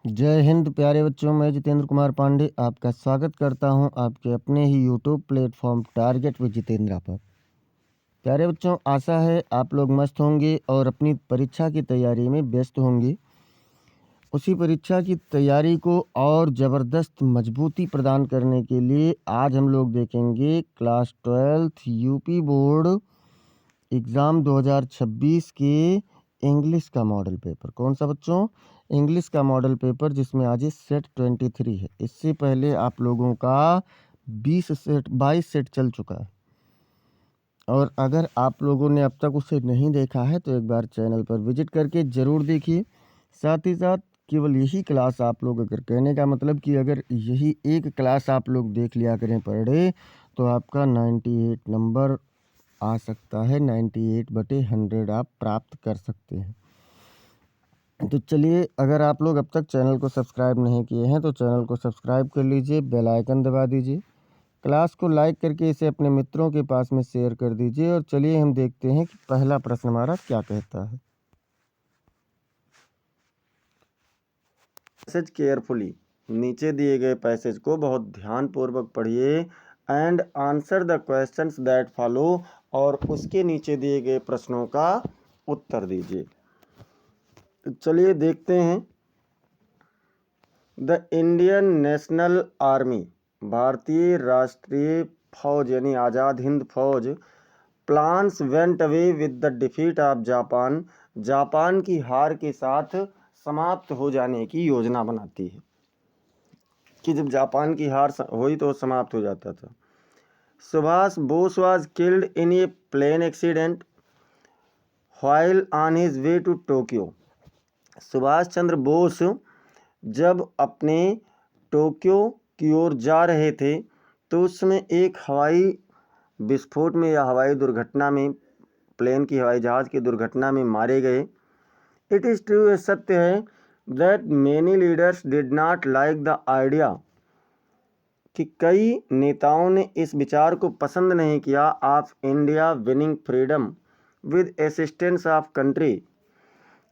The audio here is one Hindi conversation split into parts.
जय हिंद प्यारे बच्चों, मैं जितेंद्र कुमार पांडे आपका स्वागत करता हूं आपके अपने ही YouTube platform target with Jitendra पर। प्यारे बच्चों, आशा है आप लोग मस्त होंगे और अपनी परीक्षा की तैयारी में व्यस्त होंगे। उसी परीक्षा की तैयारी को और ज़बरदस्त मजबूती प्रदान करने के लिए आज हम लोग देखेंगे class 12th UP board exam 2026 के इंग्लिश का मॉडल पेपर। कौन सा बच्चों? इंग्लिश का मॉडल पेपर, जिसमें आज सेट 23 है। इससे पहले आप लोगों का 22 सेट चल चुका है, और अगर आप लोगों ने अब तक उसे नहीं देखा है तो एक बार चैनल पर विजिट करके ज़रूर देखिए। साथ ही साथ केवल यही क्लास आप लोग, अगर कहने का मतलब कि अगर यही एक क्लास आप लोग देख लिया करें पर डे, तो आपका 98 नंबर आ सकता है। 98/100 आप प्राप्त कर सकते हैं। तो चलिए, अगर आप लोग अब तक चैनल को सब्सक्राइब नहीं किए हैं तो चैनल को सब्सक्राइब कर लीजिए, बेल आइकन दबा दीजिए, क्लास को लाइक करके इसे अपने मित्रों के पास में शेयर कर दीजिए। और चलिए हम देखते हैं कि पहला प्रश्न हमारा क्या कहता है। पैसेज केयरफुली, नीचे दिए गए पैसेज को बहुत ध्यानपूर्वक पढ़िए and answer the questions that follow, और उसके नीचे दिए गए प्रश्नों का उत्तर दीजिए। चलिए देखते हैं। द इंडियन नेशनल आर्मी, भारतीय राष्ट्रीय फौज यानी आज़ाद हिंद फौज, plans went away with the defeat of Japan, Japan की हार के साथ समाप्त हो जाने की योजना बनाती है। कि जब जापान की हार हुई तो समाप्त हो जाता था। Subhash Bose was killed in a plane accident while on his way to Tokyo, Subhash Chandra Bose जब अपने टोक्यो की ओर जा रहे थे तो उसमें एक हवाई विस्फोट में या हवाई दुर्घटना में, प्लेन की हवाई जहाज़ की दुर्घटना में मारे गए। इट इज़ ट्रू, यह सत्य है, that many leaders did not like the idea, कि कई नेताओं ने इस विचार को पसंद नहीं किया, of India winning freedom with assistance of country,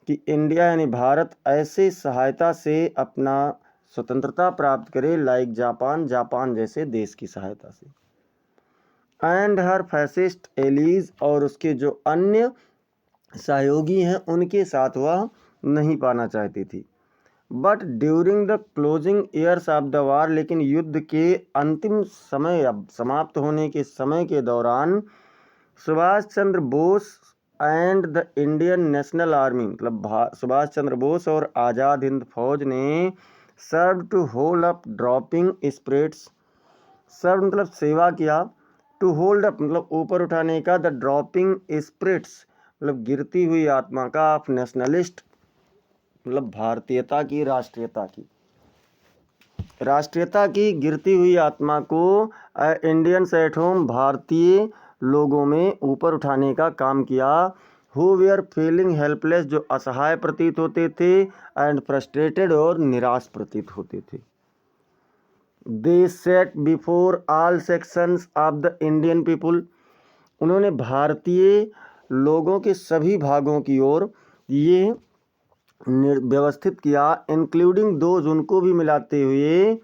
कि इंडिया यानी भारत ऐसे सहायता से अपना स्वतंत्रता प्राप्त करे, लाइक जापान, जापान जैसे देश की सहायता से। एंड हर फैसिस्ट एलीज, और उसके जो अन्य सहयोगी हैं उनके साथ वह नहीं पाना चाहती थी। But during the closing years of the war, लेकिन युद्ध के अंतिम समय, अब समाप्त होने के समय के दौरान, Subhash Chandra Bose and the Indian National Army, मतलब सुभाष चंद्र बोस और आज़ाद हिंद फौज ने serve to hold up dropping spirits, serve मतलब सेवा किया, टू होल्ड अप मतलब ऊपर उठाने का, द ड्रॉपिंग स्पिरिट्स मतलब गिरती हुई आत्मा का, ऑफ नेशनलिस्ट मतलब भारतीयता की, राष्ट्रीयता की गिरती हुई आत्मा को इंडियंस एट होम, भारतीय लोगों में ऊपर उठाने का काम किया। हु वेयर फीलिंग हेल्पलेस, जो असहाय प्रतीत होते थे, एंड फ्रस्ट्रेटेड और निराश प्रतीत होते थे। They set before all sections of the Indian people, उन्होंने भारतीय लोगों के सभी भागों की ओर ये व्यवस्थित किया, इंक्लूडिंग दोज, उनको भी मिलाते हुए,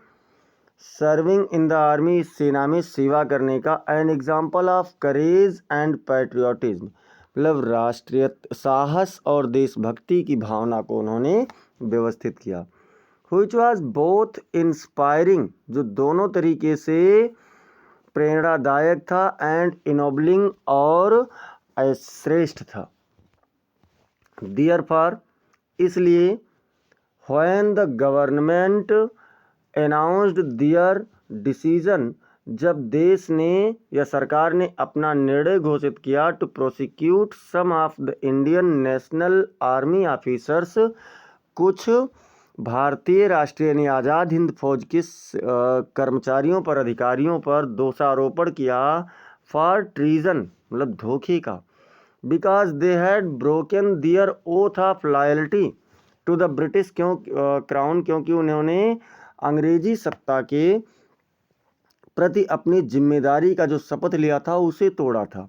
सर्विंग इन द आर्मी, सेना में सेवा करने का, an example of courage and patriotism मतलब राष्ट्रीय साहस और देशभक्ति की भावना को उन्होंने व्यवस्थित किया। व्हिच वाज बोथ इंस्पायरिंग, जो दोनों तरीके से प्रेरणादायक था, एंड इनोबलिंग और श्रेष्ठ था। देयरफॉर, इसलिए, when the government announced there decision, जब देश ने या सरकार ने अपना निर्णय घोषित किया, to prosecute some of the Indian National Army officers, कुछ भारतीय राष्ट्रीय यानी आज़ाद हिंद फौज के कर्मचारियों पर, अधिकारियों पर दोषारोपण किया, फॉर ट्रीजन मतलब धोखे का, because they had broken their oath of loyalty to the British crown, क्योंकि उन्होंने अंग्रेजी सत्ता के प्रति अपनी जिम्मेदारी का जो शपथ लिया था उसे तोड़ा था।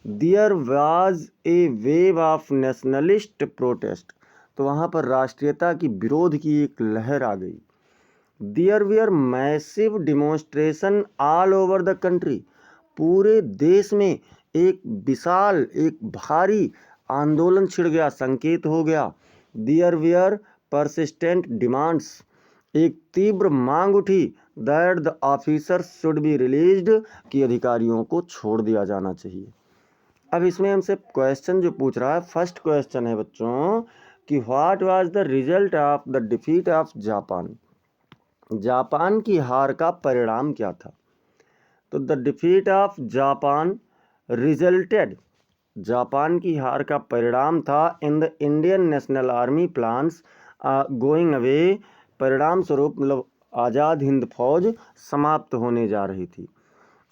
There was a wave of nationalist protest, तो वहाँ पर राष्ट्रीयता की विरोध की एक लहर आ गई। There were massive demonstration all over the country, पूरे देश में एक विशाल, एक भारी आंदोलन छिड़ गया, संकेत हो गया। देयर वेयर परसिस्टेंट डिमांड्स, एक तीव्र मांग उठी that the officers should be released, कि अधिकारियों को छोड़ दिया जाना चाहिए। अब इसमें हमसे क्वेश्चन जो पूछ रहा है, फर्स्ट क्वेश्चन है बच्चों कि what was the result of the defeat of Japan, Japan की हार का परिणाम क्या था। तो the defeat of Japan resulted, Japan की हार का परिणाम था in the Indian National army plans going away, परिणाम स्वरूप मतलब आज़ाद हिंद फौज समाप्त होने जा रही थी।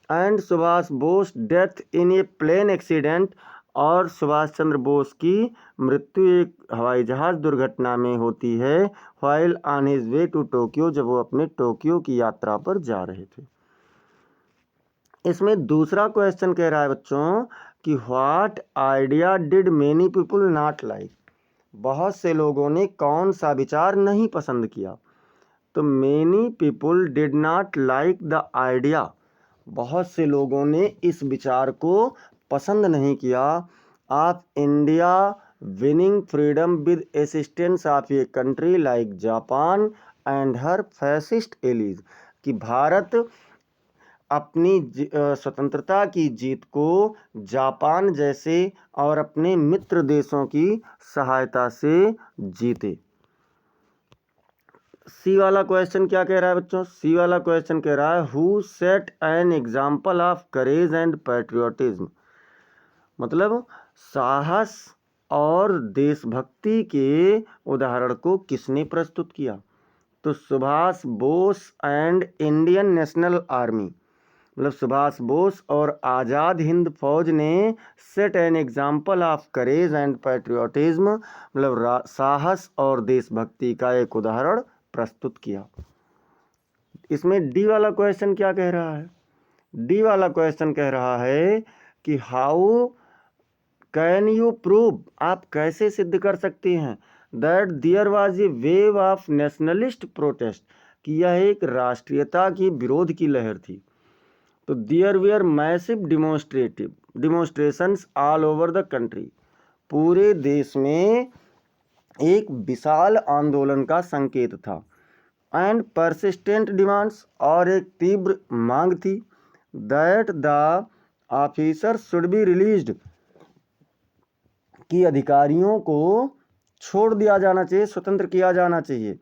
And Subhash Bose death in a plane accident, और सुभाष चंद्र बोस की मृत्यु एक हवाई जहाज़ दुर्घटना में होती है, while on his way to Tokyo, जब वो अपने टोक्यो की यात्रा पर जा रहे थे। इसमें दूसरा क्वेश्चन कह रहा है बच्चों कि what idea did many people not like, बहुत से लोगों ने कौन सा विचार नहीं पसंद किया। तो many people did not like the idea, बहुत से लोगों ने इस विचार को पसंद नहीं किया, of India winning freedom with assistance of a country like Japan and her fascist allies, कि भारत अपनी स्वतंत्रता की जीत को जापान जैसे और अपने मित्र देशों की सहायता से जीते। सी वाला क्वेश्चन क्या कह रहा है बच्चों, सी वाला क्वेश्चन कह रहा है who set an example of courage and patriotism, मतलब साहस और देशभक्ति के उदाहरण को किसने प्रस्तुत किया। तो Subhash Bose and Indian National Army, मतलब सुभाष बोस और आज़ाद हिंद फौज ने set an example of courage and patriotism, मतलब साहस और देशभक्ति का एक उदाहरण प्रस्तुत किया। इसमें डी वाला क्वेश्चन क्या कह रहा है, डी वाला क्वेश्चन कह रहा है कि हाउ कैन यू प्रूव, आप कैसे सिद्ध कर सकते हैं, that there was a wave of nationalist protest, कि यह एक राष्ट्रीयता की विरोध की लहर थी। तो there were massive demonstrations all over the country, पूरे देश में एक विशाल आंदोलन का संकेत था। एंड परसिस्टेंट डिमांड्स, और एक तीव्र मांग थी, that the officer should be released, कि अधिकारियों को छोड़ दिया जाना चाहिए, स्वतंत्र किया जाना चाहिए।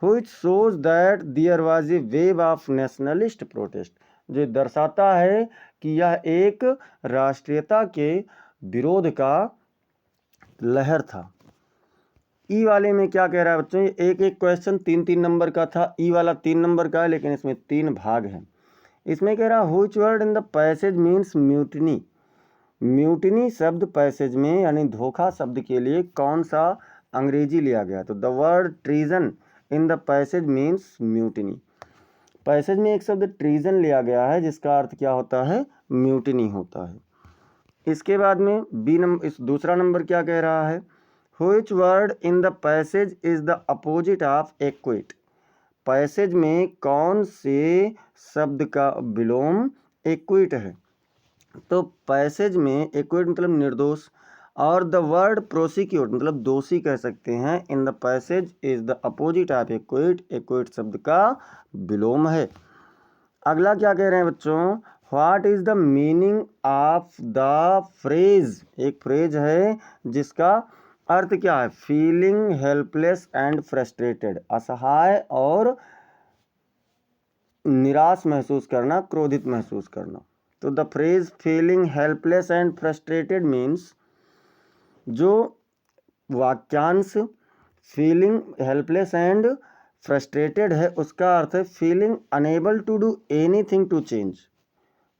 Which shows that there was a wave of nationalist protest, जो दर्शाता है कि यह एक राष्ट्रीयता के विरोध का लहर था। ई वाले में क्या कह रहा है बच्चों, एक एक क्वेश्चन 3-3 नंबर का था, ई वाला 3 नंबर का है, लेकिन इसमें 3 भाग हैं। इसमें कह रहा है which word in the passage means mutiny, mutiny शब्द पैसेज में यानी धोखा शब्द के लिए कौन सा अंग्रेजी लिया गया। तो the word treason in the passage means mutiny, passage में एक शब्द ट्रीजन लिया गया है जिसका अर्थ क्या होता है, म्यूटिनी होता है। इसके बाद में बी नंबर, इस दूसरा नंबर क्या कह रहा है, which word in the passage is the opposite of equity, passage में कौन से शब्द का विलोम एक्विट है। तो पैसेज में एक्विट मतलब निर्दोष, और द वर्ड प्रोसिक्यूट मतलब दोषी कह सकते हैं, in the passage is the opposite of equity, equity शब्द का विलोम है। अगला क्या कह रहे हैं बच्चों, what is the meaning of the phrase, एक फ्रेज है जिसका अर्थ क्या है, फीलिंग हेल्पलेस एंड फ्रस्ट्रेटेड, असहाय और निराश महसूस करना, क्रोधित महसूस करना। तो the phrase feeling helpless and frustrated means, जो वाक्यांश फीलिंग हेल्पलेस एंड फ्रस्ट्रेटेड है उसका अर्थ है feeling unable to do anything to change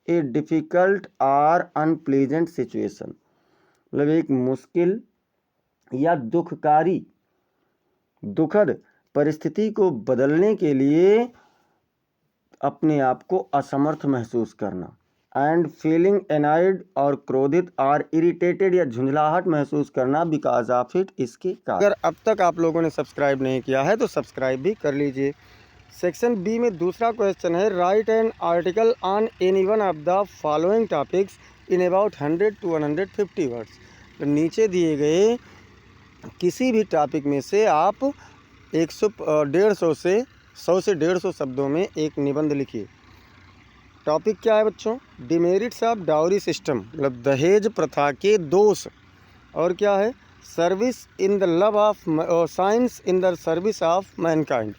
a difficult or unpleasant situation, मतलब एक मुश्किल या दुखकारी, दुखद परिस्थिति को बदलने के लिए अपने आप को असमर्थ महसूस करना। एंड फीलिंग एनाइड और क्रोधित आर इरिटेटेड या झुंझलाहट महसूस करना बिकॉज ऑफ इट, इसके कारण। अगर अब तक आप लोगों ने सब्सक्राइब नहीं किया है तो सब्सक्राइब भी कर लीजिए। सेक्शन बी में दूसरा क्वेश्चन है, right an article on any one of the following topics in about 100 to 150 words. तो नीचे दिए गए किसी भी टॉपिक में से आप 100 से 150 शब्दों में एक निबंध लिखिए। टॉपिक क्या है बच्चों? डिमेरिट्स ऑफ डाउरी सिस्टम, मतलब दहेज प्रथा के दोष। और क्या है? Service in the love of science in the service of Mankind,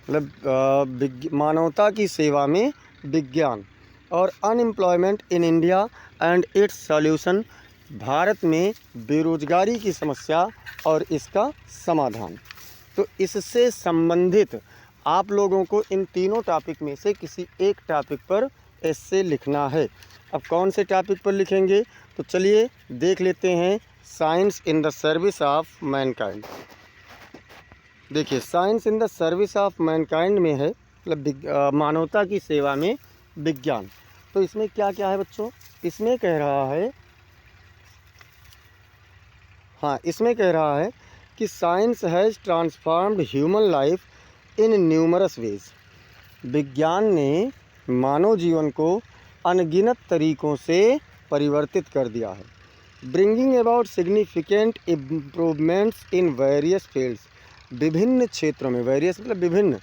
मतलब मानवता की सेवा में विज्ञान। और unemployment in India and it's solution, Bharat में बेरोजगारी की समस्या और इसका समाधान। तो इससे संबंधित आप लोगों को इन तीनों टॉपिक में से किसी एक टॉपिक पर एस्से लिखना है। अब कौन से टॉपिक पर लिखेंगे? तो चलिए देख लेते हैं। Science in the service of mankind. देखिए, science in the service of mankind में है मतलब मानवता की सेवा में विज्ञान। तो इसमें क्या क्या है बच्चों? इसमें कह रहा है कि science has transformed human life in numerous ways. विज्ञान ने मानव जीवन को अनगिनत तरीकों से परिवर्तित कर दिया है। Bringing about significant improvements in various fields, विभिन्न क्षेत्रों में, वेरियस मतलब विभिन्न,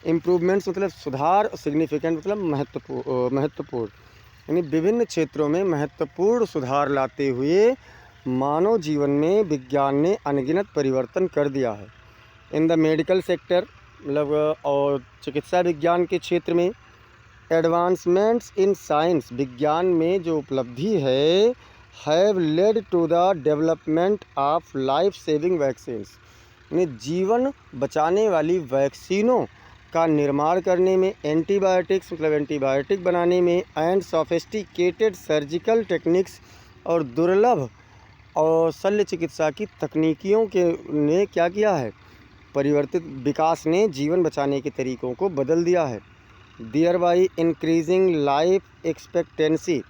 इम्प्रूवमेंट्स मतलब सुधार, सिग्निफिकेंट मतलब महत्वपूर्ण, यानी विभिन्न क्षेत्रों में महत्वपूर्ण सुधार लाते हुए मानव जीवन में विज्ञान ने अनगिनत परिवर्तन कर दिया है। इन द मेडिकल सेक्टर, मतलब और चिकित्सा विज्ञान के क्षेत्र में, एडवांसमेंट्स इन साइंस, विज्ञान में जो उपलब्धि है, have led to the development of life saving vaccines, यानी जीवन बचाने वाली वैक्सीनों का निर्माण करने में, एंटीबायोटिक्स मतलब एंटीबायोटिक बनाने में, एंड सोफिस्टिकेटेड सर्जिकल टेक्निक्स और दुर्लभ और शल्य चिकित्सा की तकनीकियों के ने क्या किया है? परिवर्तित, विकास ने जीवन बचाने के तरीकों को बदल दिया है। Thereby increasing life expectancy,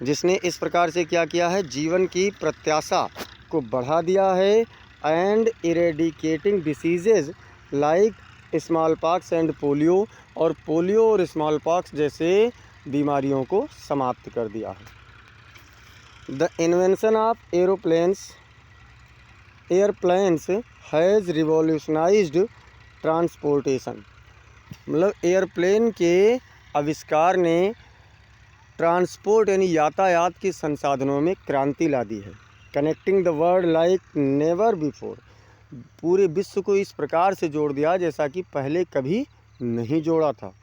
जिसने इस प्रकार से क्या किया है? जीवन की प्रत्याशा को बढ़ा दिया है। And eradicating diseases like small pox and polio, और पोलियो और स्मॉल पॉक्स जैसे बीमारियों को समाप्त कर दिया है। The invention of airplanes has revolutionised transportation, मतलब एयरप्लेन के आविष्कार ने ट्रांसपोर्ट यानी यातायात के संसाधनों में क्रांति ला दी है। Connecting the world like never before, पूरे विश्व को इस प्रकार से जोड़ दिया जैसा कि पहले कभी नहीं जोड़ा था।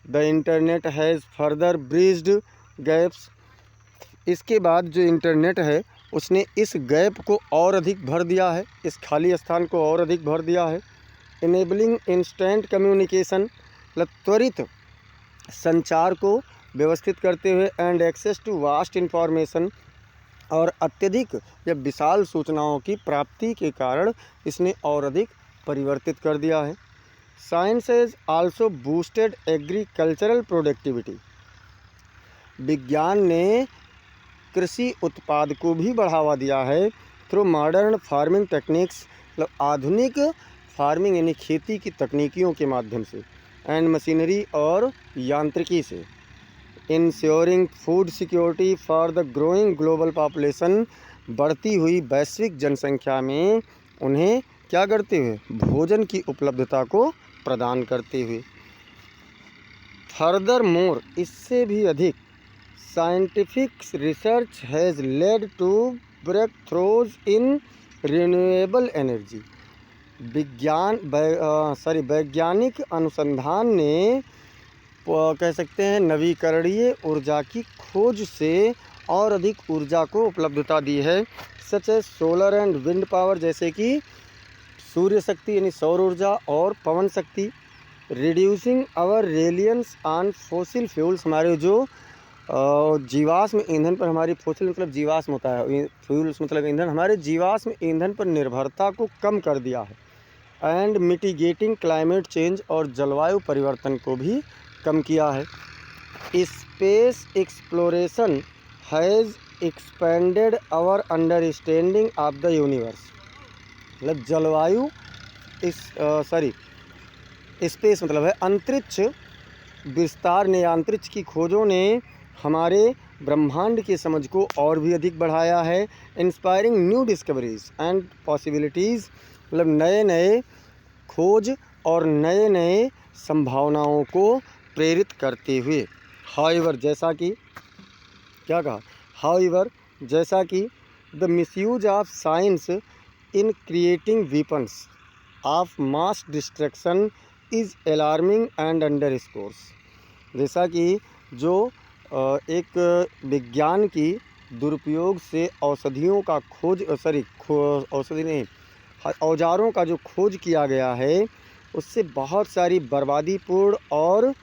The internet has further bridged gaps, इसके बाद जो इंटरनेट है उसने इस गैप को और अधिक भर दिया है, इस खाली स्थान को और अधिक भर दिया है। इनेबलिंग इंस्टेंट कम्युनिकेशन, मतलब त्वरित संचार को व्यवस्थित करते हुए, and access to vast information, और अत्यधिक या विशाल सूचनाओं की प्राप्ति के कारण इसने और अधिक परिवर्तित कर दिया है। Science has also boosted agricultural productivity, विज्ञान ने कृषि उत्पाद को भी बढ़ावा दिया है थ्रू मॉडर्न फार्मिंग टेक्निक्स, मतलब आधुनिक फार्मिंग यानी खेती की तकनीकियों के माध्यम से, एंड मशीनरी और यांत्रिकी से। Ensuring food security for the growing global population, बढ़ती हुई वैश्विक जनसंख्या में उन्हें क्या करते हुए? भोजन की उपलब्धता को प्रदान करते हुए। फर्दर मोर, इससे भी अधिक, scientific research has led to breakthroughs in renewable energy, वैज्ञानिक अनुसंधान ने कह सकते हैं नवीकरणीय ऊर्जा की खोज से और अधिक ऊर्जा को उपलब्धता दी है। सच है सोलर एंड विंड पावर, जैसे कि सूर्य शक्ति यानी सौर ऊर्जा और पवन शक्ति। Reducing our reliance on fossil fuels, हमारे जो जीवाश्म ईंधन पर, हमारी फॉसिल मतलब जीवाश्म होता है, फ्यूल्स मतलब ईंधन, हमारे जीवाश्म ईंधन पर निर्भरता को कम कर दिया है। एंड मिटिगेटिंग क्लाइमेट चेंज, और जलवायु परिवर्तन को भी कम किया है। Space exploration has expanded our understanding of the universe. मतलब जलवायु स्पेस मतलब है अंतरिक्ष विस्तार ने या अंतरिक्ष की खोजों ने हमारे ब्रह्मांड की समझ को और भी अधिक बढ़ाया है। Inspiring new discoveries and possibilities, मतलब नए नए खोज और नए नए संभावनाओं को प्रेरित करते हुए। हाउएवर जैसा कि क्या कहा, हाउएवर जैसा कि the misuse of science in creating weapons of mass destruction is alarming and underscores. जैसा कि जो एक विज्ञान की दुरुपयोग से औषधियों का खोज औषधि नहीं औजारों का जो खोज किया गया है, उससे बहुत सारी बर्बादीपूर्ण और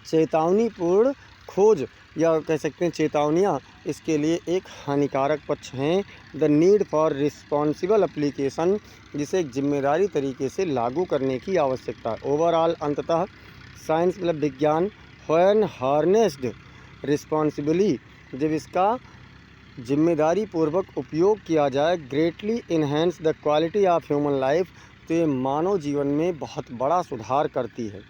चेतावनीपूर्ण खोज या कह सकते हैं चेतावनियाँ इसके लिए एक हानिकारक पक्ष हैं। The need for responsible application, जिसे एक जिम्मेदारी तरीके से लागू करने की आवश्यकता है। ओवरऑल अंततः साइंस मतलब विज्ञान व्हेन हार्नेस्ड रिस्पॉन्सिबली, जब इसका जिम्मेदारी पूर्वक उपयोग किया जाए, greatly enhance the quality of human life, तो ये मानव जीवन में बहुत बड़ा सुधार करती है।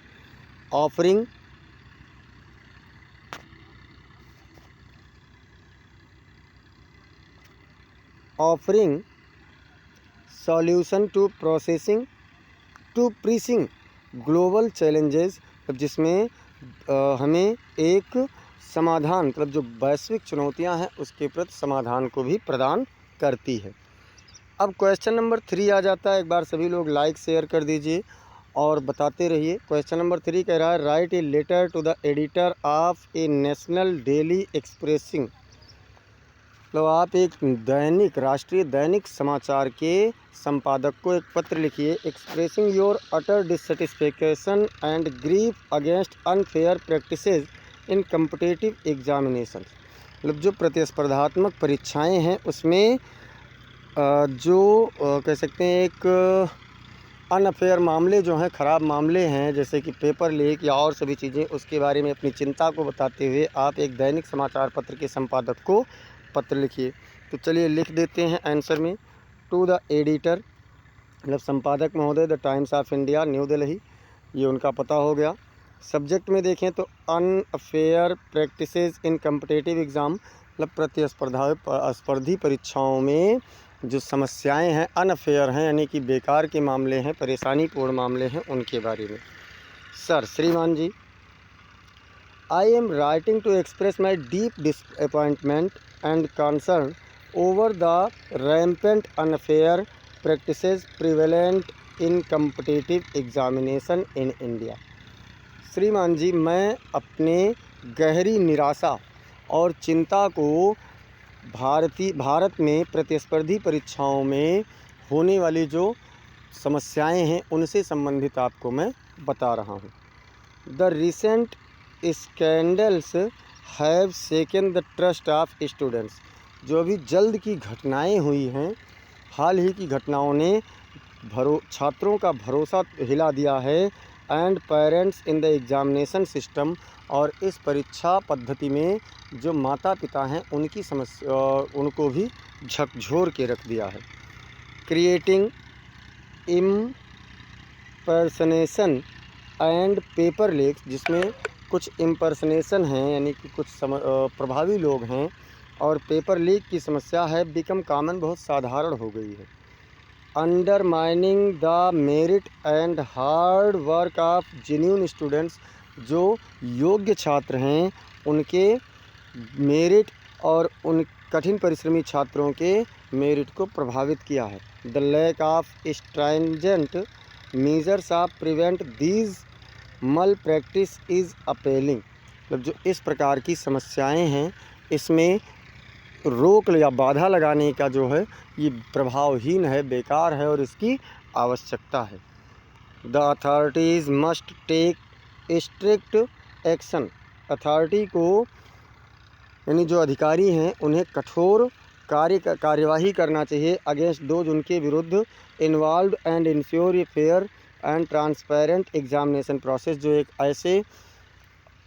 Offering solution to processing to pressing global challenges, जिसमें हमें एक समाधान मतलब जो वैश्विक चुनौतियां हैं उसके प्रति समाधान को भी प्रदान करती है। अब क्वेश्चन नंबर 3 आ जाता है। एक बार सभी लोग लाइक शेयर कर दीजिए और बताते रहिए। क्वेश्चन नंबर 3 कह रहा है write a letter to the editor of a national daily expressing. तो आप एक दैनिक राष्ट्रीय दैनिक समाचार के संपादक को एक पत्र लिखिए। Expressing your utter dissatisfaction and grief against unfair practices in competitive examination. मतलब जो प्रतिस्पर्धात्मक परीक्षाएं हैं उसमें जो कह सकते हैं एक अनफेयर मामले जो हैं, ख़राब मामले हैं, जैसे कि पेपर लीक या और सभी चीज़ें, उसके बारे में अपनी चिंता को बताते हुए आप एक दैनिक समाचार पत्र के संपादक को पत्र लिखिए। तो चलिए लिख देते हैं आंसर में। टू द एडिटर मतलब संपादक महोदय, the times of India new Delhi, ये उनका पता हो गया। सब्जेक्ट में देखें तो अनफेयर प्रैक्टिसेस इन कम्पिटिटिव एग्ज़ाम, मतलब स्पर्धी परीक्षाओं में जो समस्याएं हैं अनफेयर हैं, यानी कि बेकार के मामले हैं, परेशानीपूर्ण मामले हैं, उनके बारे में। सर श्रीमान जी, I am writing to express my deep disappointment and concern over the rampant unfair practices prevalent in competitive examination in India. श्रीमान जी, मैं अपने गहरी निराशा और चिंता को भारत में प्रतिस्पर्धी परीक्षाओं में होने वाली जो समस्याएं हैं उनसे संबंधित आपको मैं बता रहा हूं। The recent scandals have shaken the trust of students. जो अभी जल्द की घटनाएं हुई हैं, हाल ही की घटनाओं ने छात्रों का भरोसा हिला दिया है। And parents in the examination system, और इस परीक्षा पद्धति में जो माता पिता हैं उनकी समस्या उनको भी झकझोर के रख दिया है। Creating impersonation and paper leaks, जिसमें कुछ इम्पर्सनेशन हैं यानी कि कुछ प्रभावी लोग हैं, और पेपर लीक की समस्या है बिकम कॉमन, बहुत साधारण हो गई है। Undermining the merit and hard work of genuine students, जो योग्य छात्र हैं उनके मेरिट और उन कठिन परिश्रमी छात्रों के मेरिट को प्रभावित किया है। The lack of stringent measures of prevent these malpractice is appalling. मतलब जो इस प्रकार की समस्याएं हैं इसमें रोक या बाधा लगाने का जो है ये प्रभावहीन है, बेकार है, और इसकी आवश्यकता है। The authorities must take strict action. Authority को यानी जो अधिकारी हैं उन्हें कठोर कार्यवाही करना चाहिए अगेंस्ट दोज, उनके विरुद्ध, involve and ensure a fair and transparent examination process, जो एक ऐसे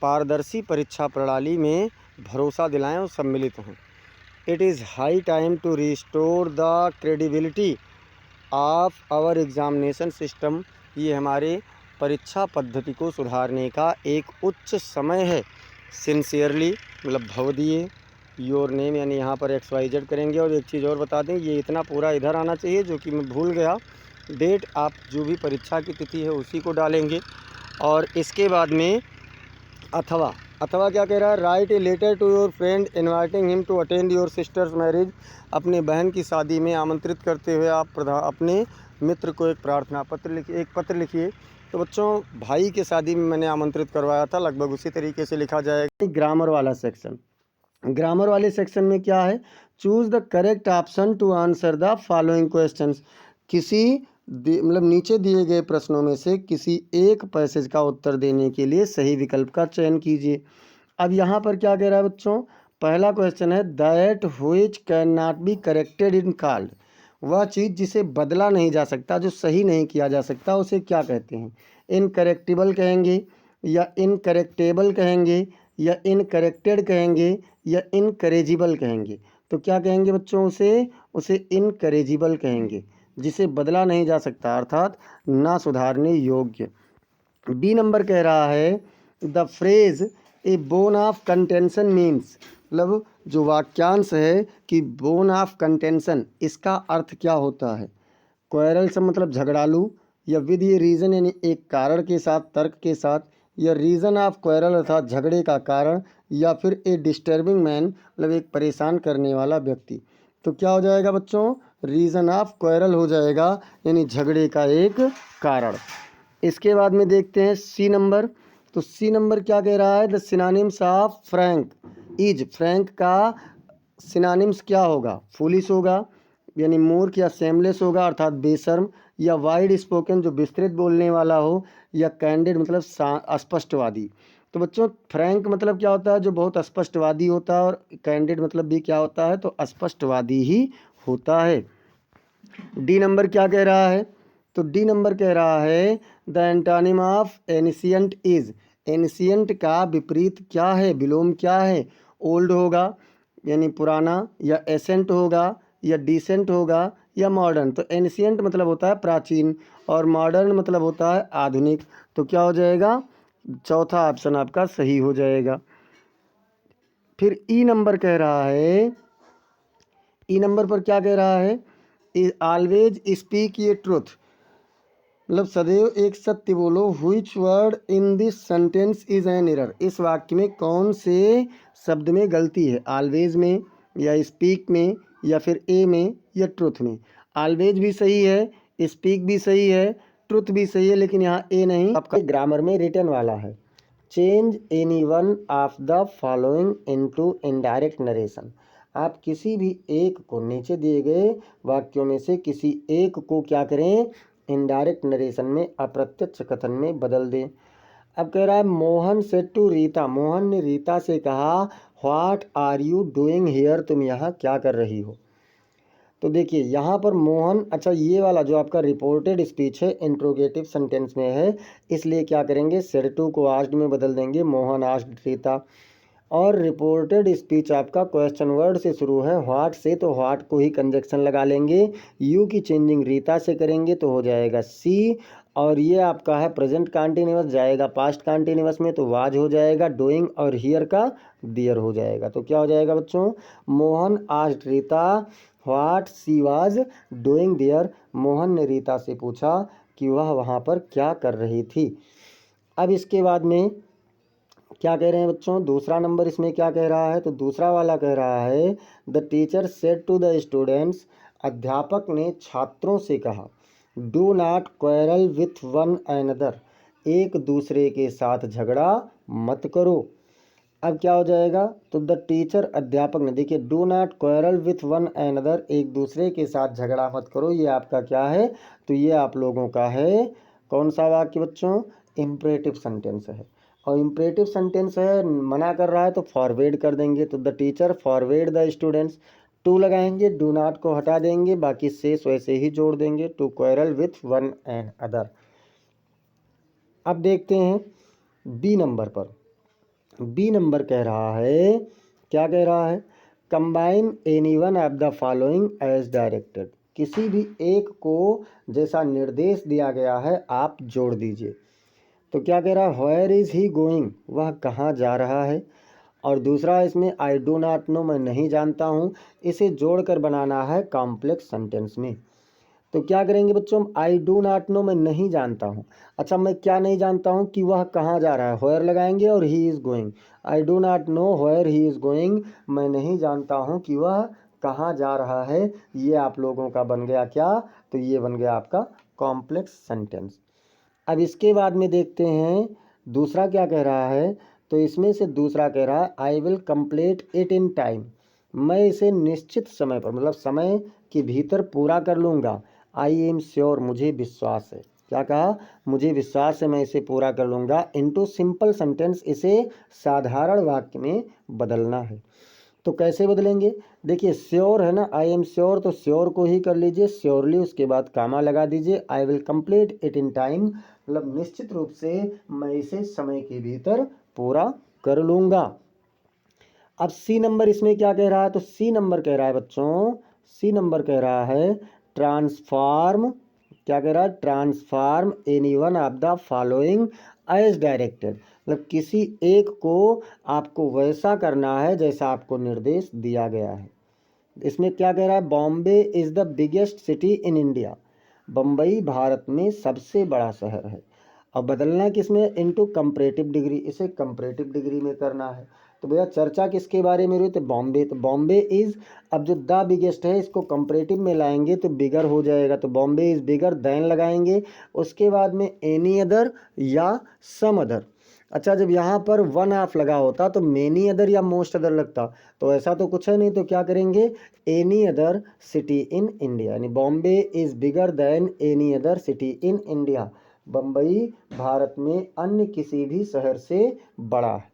पारदर्शी परीक्षा प्रणाली में भरोसा दिलाएं और सम्मिलित हों। It is high time to restore the credibility of our examination system. ये हमारे परीक्षा पद्धति को सुधारने का एक उच्च समय है। सिंसियरली मतलब भवदीय, योर नेम यानी यहाँ पर XYZ करेंगे। और एक चीज़ और बता दें, ये इतना पूरा इधर आना चाहिए जो कि मैं भूल गया। डेट आप जो भी परीक्षा की तिथि है उसी को डालेंगे। और इसके बाद में अथवा अथवा क्या कह रहा है, write a letter to your friend inviting him to attend your sister's marriage. अपने बहन की शादी में आमंत्रित करते हुए आप अपने मित्र को एक प्रार्थना पत्र लिखिए, एक पत्र लिखिए। तो बच्चों, भाई के शादी में मैंने आमंत्रित करवाया था, लगभग उसी तरीके से लिखा जाएगा। ग्रामर वाला सेक्शन, ग्रामर वाले सेक्शन में क्या है, choose the correct option to answer the following questions. किसी मतलब नीचे दिए गए प्रश्नों में से किसी एक पैसेज का उत्तर देने के लिए सही विकल्प का चयन कीजिए। अब यहाँ पर क्या कह रहा है बच्चों, पहला क्वेश्चन है that which can not be corrected in called. वह चीज़ जिसे बदला नहीं जा सकता, जो सही नहीं किया जा सकता, उसे क्या कहते हैं। इनकरेक्टिबल कहेंगे या इनकरेक्टेबल कहेंगे या इनकरेक्टेड कहेंगे या इनकरेजिबल कहेंगे। तो क्या कहेंगे बच्चों, उसे इनकरेजिबल कहेंगे, जिसे बदला नहीं जा सकता, अर्थात ना सुधारने योग्य। बी नंबर कह रहा है the phrase A bone of contention means. मतलब जो वाक्यांश है कि बोन ऑफ कंटेंशन, इसका अर्थ क्या होता है। क्वेरल से मतलब झगड़ालू, या विद ये रीज़न यानी एक कारण के साथ, तर्क के साथ, या रीज़न ऑफ क्वेरल अर्थात झगड़े का कारण, या फिर ए डिस्टर्बिंग मैन मतलब एक परेशान करने वाला व्यक्ति। तो क्या हो जाएगा बच्चों, रीज़न ऑफ क्वेरल हो जाएगा, यानी झगड़े का एक कारण। इसके बाद में देखते हैं सी नंबर। तो सी नंबर क्या कह रहा है, the synonyms of Frank is. Frank का सिनोनिम्स क्या होगा, फूलिश होगा यानी मूर्ख, या सेमलेस होगा अर्थात बेशर्म, या वाइड स्पोकन जो विस्तृत बोलने वाला हो, या कैंडिड मतलब स्पष्टवादी। तो बच्चों, फ्रैंक मतलब क्या होता है, जो बहुत स्पष्टवादी होता है, और कैंडिड मतलब भी क्या होता है, तो स्पष्टवादी ही होता है। डी नंबर क्या कह रहा है, तो डी नंबर कह रहा है the antonym of ancient is. Ancient का विपरीत क्या है, विलोम क्या है। ओल्ड होगा यानी पुराना, या एसेंट होगा, या डिसेंट होगा, या मॉडर्न। तो एनिशियंट मतलब होता है प्राचीन, और मॉडर्न मतलब होता है आधुनिक। तो क्या हो जाएगा, चौथा ऑप्शन आपका सही हो जाएगा। फिर ई नंबर कह रहा है, ई नंबर पर क्या कह रहा है, ऑलवेज स्पीक ये ट्रुथ। मतलब सदैव एक सत्य बोलो। Which word in this sentence is an error. इस वाक्य में कौन से शब्द में गलती है, ऑलवेज में, या स्पीक में, या फिर ए में, या ट्रुथ में। ऑलवेज भी सही है, स्पीक भी सही है, ट्रुथ भी सही है, लेकिन यहाँ ए नहीं, आपका ग्रामर में रिटर्न वाला है। Change any one of the following into indirect narration. आप किसी भी एक को, नीचे दिए गए वाक्यों में से किसी एक को क्या करें, इनडायरेक्ट नरेशन में, अप्रत्यक्ष कथन में बदल दें। अब कह रहा है मोहन सेड टू रीता। मोहन ने रीता से कहा what are you doing here, तुम यहाँ क्या कर रही हो। तो देखिए यहाँ पर मोहन, अच्छा ये वाला जो आपका रिपोर्टेड स्पीच है इंट्रोगेटिव सेंटेंस में है, इसलिए क्या करेंगे, सेड टू को आस्क्ड में बदल देंगे, मोहन आस्क्ड रीता। और रिपोर्टेड स्पीच आपका क्वेश्चन वर्ड से शुरू है, व्हाट से, तो व्हाट को ही कंजक्शन लगा लेंगे। यू की चेंजिंग रीता से करेंगे तो हो जाएगा सी। और ये आपका है प्रेजेंट कंटिन्यूअस, जाएगा पास्ट कंटिन्यूअस में तो वाज हो जाएगा डूइंग, और हियर का दियर हो जाएगा। तो क्या हो जाएगा बच्चों, Mohan asked Rita what she was doing there. Mohan ने रीता से पूछा कि वह वहाँ पर क्या कर रही थी। अब इसके बाद में क्या कह रहे हैं बच्चों, दूसरा नंबर इसमें क्या कह रहा है, तो दूसरा वाला कह रहा है the teacher said to the students. अध्यापक ने छात्रों से कहा do not quarrel with one another. एक दूसरे के साथ झगड़ा मत करो। अब क्या हो जाएगा, तो द टीचर अध्यापक ने, देखिए do not quarrel with one another, एक दूसरे के साथ झगड़ा मत करो, ये आपका क्या है, तो ये आप लोगों का है कौन सा वाक्य बच्चों, इम्परेटिव सेंटेंस है। और इम्परेटिव सेंटेंस है, मना कर रहा है तो फॉरवर्ड कर देंगे, तो the teacher forward the students. To लगाएंगे, डू नॉट को हटा देंगे, बाकी शेष वैसे ही जोड़ देंगे, to quarrel with one and other. अब देखते हैं बी नंबर पर। बी नंबर कह रहा है, क्या कह रहा है, combine any one of the following as directed, किसी भी एक को जैसा निर्देश दिया गया है आप जोड़ दीजिए। तो क्या कह रहा है, वेयर इज़ ही गोइंग, वह कहाँ जा रहा है। और दूसरा इसमें आई डू नॉट नो, मैं नहीं जानता हूँ, इसे जोड़कर बनाना है कॉम्प्लेक्स सेंटेंस में। तो क्या करेंगे बच्चों, आई डू नॉट नो, मैं नहीं जानता हूँ। अच्छा, मैं क्या नहीं जानता हूँ कि वह कहाँ जा रहा है, वेयर लगाएंगे और he is going. I do not know where he is going, मैं नहीं जानता हूँ कि वह कहाँ जा रहा है। ये आप लोगों का बन गया क्या, तो ये बन गया आपका कॉम्प्लेक्स सेंटेंस। अब इसके बाद में देखते हैं दूसरा क्या कह रहा है। तो इसमें से दूसरा कह रहा है, I will complete it in time, मैं इसे निश्चित समय पर, मतलब समय के भीतर पूरा कर लूँगा। आई एम श्योर, मुझे विश्वास है। क्या कहा, मुझे विश्वास है मैं इसे पूरा कर लूँगा। इनटू सिंपल सेंटेंस, इसे साधारण वाक्य में बदलना है। तो कैसे बदलेंगे, देखिए श्योर है ना, आई एम श्योर, तो श्योर को ही कर लीजिए श्योरली, उसके बाद कामा लगा दीजिए। I will complete it in time, मतलब निश्चित रूप से मैं इसे समय के भीतर पूरा कर लूँगा। अब सी नंबर इसमें क्या कह रहा है, तो सी नंबर कह रहा है बच्चों, सी नंबर कह रहा है ट्रांसफॉर्म, क्या कह रहा है, transform any one of the following as directed, मतलब किसी एक को आपको वैसा करना है जैसा आपको निर्देश दिया गया है। इसमें क्या कह रहा है, Bombay is the biggest city in India, Bambai Bharat में सबसे बड़ा शहर है। अब बदलना है किसमें, इनटू कंपैरेटिव डिग्री, इसे कंपैरेटिव डिग्री में करना है। तो भैया चर्चा किसके बारे में रही, तो बॉम्बे, तो बॉम्बे इज़, अब जो द बिगेस्ट है इसको कंपैरेटिव में लाएंगे तो बिगर हो जाएगा, तो बॉम्बे इज़ बिगर देन लगाएंगे। उसके बाद में एनी अदर या सम अदर। अच्छा, जब यहाँ पर वन ऑफ लगा होता तो मेनी अदर या मोस्ट अदर लगता, तो ऐसा तो कुछ है नहीं, तो क्या करेंगे, any other city in India, यानी Bombay is bigger than any other city in India, Bambai Bharat में अन्य किसी भी शहर से बड़ा है।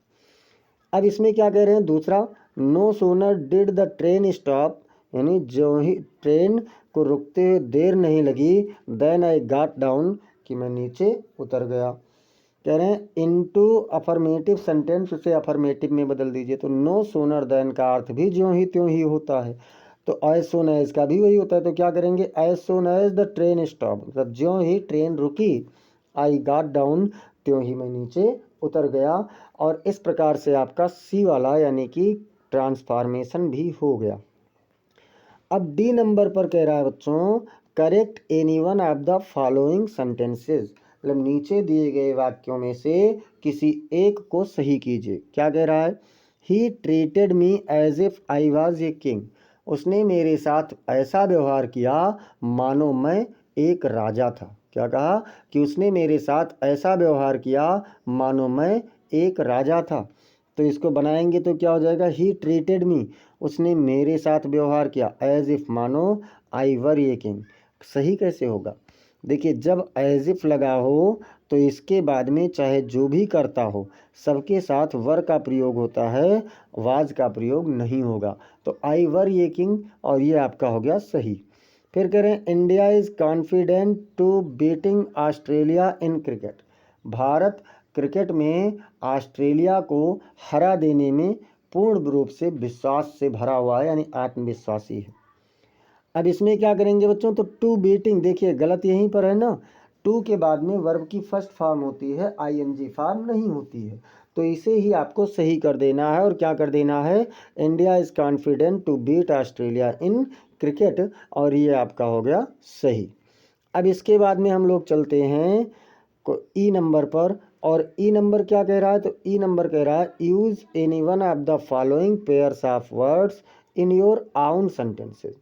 अब इसमें क्या कह रहे हैं दूसरा, no sooner did the train stop, यानी जो ही ट्रेन को रुकते हुए देर नहीं लगी, देन आई गॉट डाउन, कि मैं नीचे उतर गया। कह रहे हैं इनटू अफर्मेटिव सेंटेंस, उसे अफर्मेटिव में बदल दीजिए। तो नो सोनर देन का अर्थ भी ज्यों ही त्यों ही होता है, तो एज सोन एज का भी वही होता है। तो क्या करेंगे, as soon as the train stop, मतलब ज्यों ही ट्रेन रुकी, आई गॉट डाउन, त्यों ही मैं नीचे उतर गया। और इस प्रकार से आपका सी वाला यानी कि ट्रांसफॉर्मेशन भी हो गया। अब डी नंबर पर कह रहा है बच्चों, correct any one of the following sentences, मतलब नीचे दिए गए वाक्यों में से किसी एक को सही कीजिए। क्या कह रहा है, he treated me as if I was a king, उसने मेरे साथ ऐसा व्यवहार किया मानो मैं एक राजा था। क्या कहा, कि उसने मेरे साथ ऐसा व्यवहार किया मानो मैं एक राजा था। तो इसको बनाएंगे तो क्या हो जाएगा, ही ट्रीटेड मी, उसने मेरे साथ व्यवहार किया, एज इफ मानो आई वर ए किंग। सही कैसे होगा, देखिए जब एज इफ लगा हो तो इसके बाद में चाहे जो भी करता हो सबके साथ वर का प्रयोग होता है, वाज का प्रयोग नहीं होगा। तो आई वर ए किंग, और ये आपका हो गया सही। फिर करें, India is confident to beating Australia in cricket, भारत क्रिकेट में ऑस्ट्रेलिया को हरा देने में पूर्ण रूप से विश्वास से भरा हुआ है, यानी आत्मविश्वासी है। अब इसमें क्या करेंगे बच्चों, तो टू बीटिंग, देखिए गलत यहीं पर है ना, टू के बाद में वर्ब की फर्स्ट फॉर्म होती है, आईएनजी फॉर्म नहीं होती है। तो इसे ही आपको सही कर देना है। और क्या कर देना है, India is confident to beat Australia in cricket, और ये आपका हो गया सही। अब इसके बाद में हम लोग चलते हैं ई नंबर पर। और ई नंबर क्या कह रहा है, तो ई नंबर कह रहा है, use any one of the following pairs of words in your आउन सेंटेंसेस,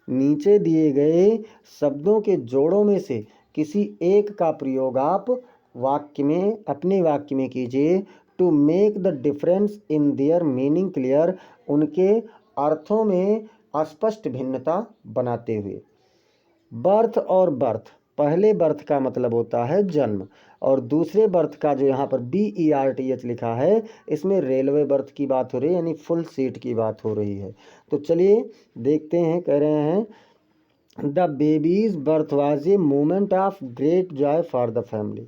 नीचे दिए गए शब्दों के जोड़ों में से किसी एक का प्रयोग आप वाक्य में, अपने वाक्य में कीजिए। To make the difference in their meaning clear, उनके अर्थों में स्पष्ट भिन्नता बनाते हुए। बर्थ और बर्थ, पहले बर्थ का मतलब होता है जन्म, और दूसरे बर्थ का जो यहाँ पर BERTH लिखा है, इसमें रेलवे बर्थ की बात हो रही है, यानी फुल सीट की बात हो रही है। तो चलिए देखते हैं, कह रहे हैं the babies birth was a moment of great Joy for the family,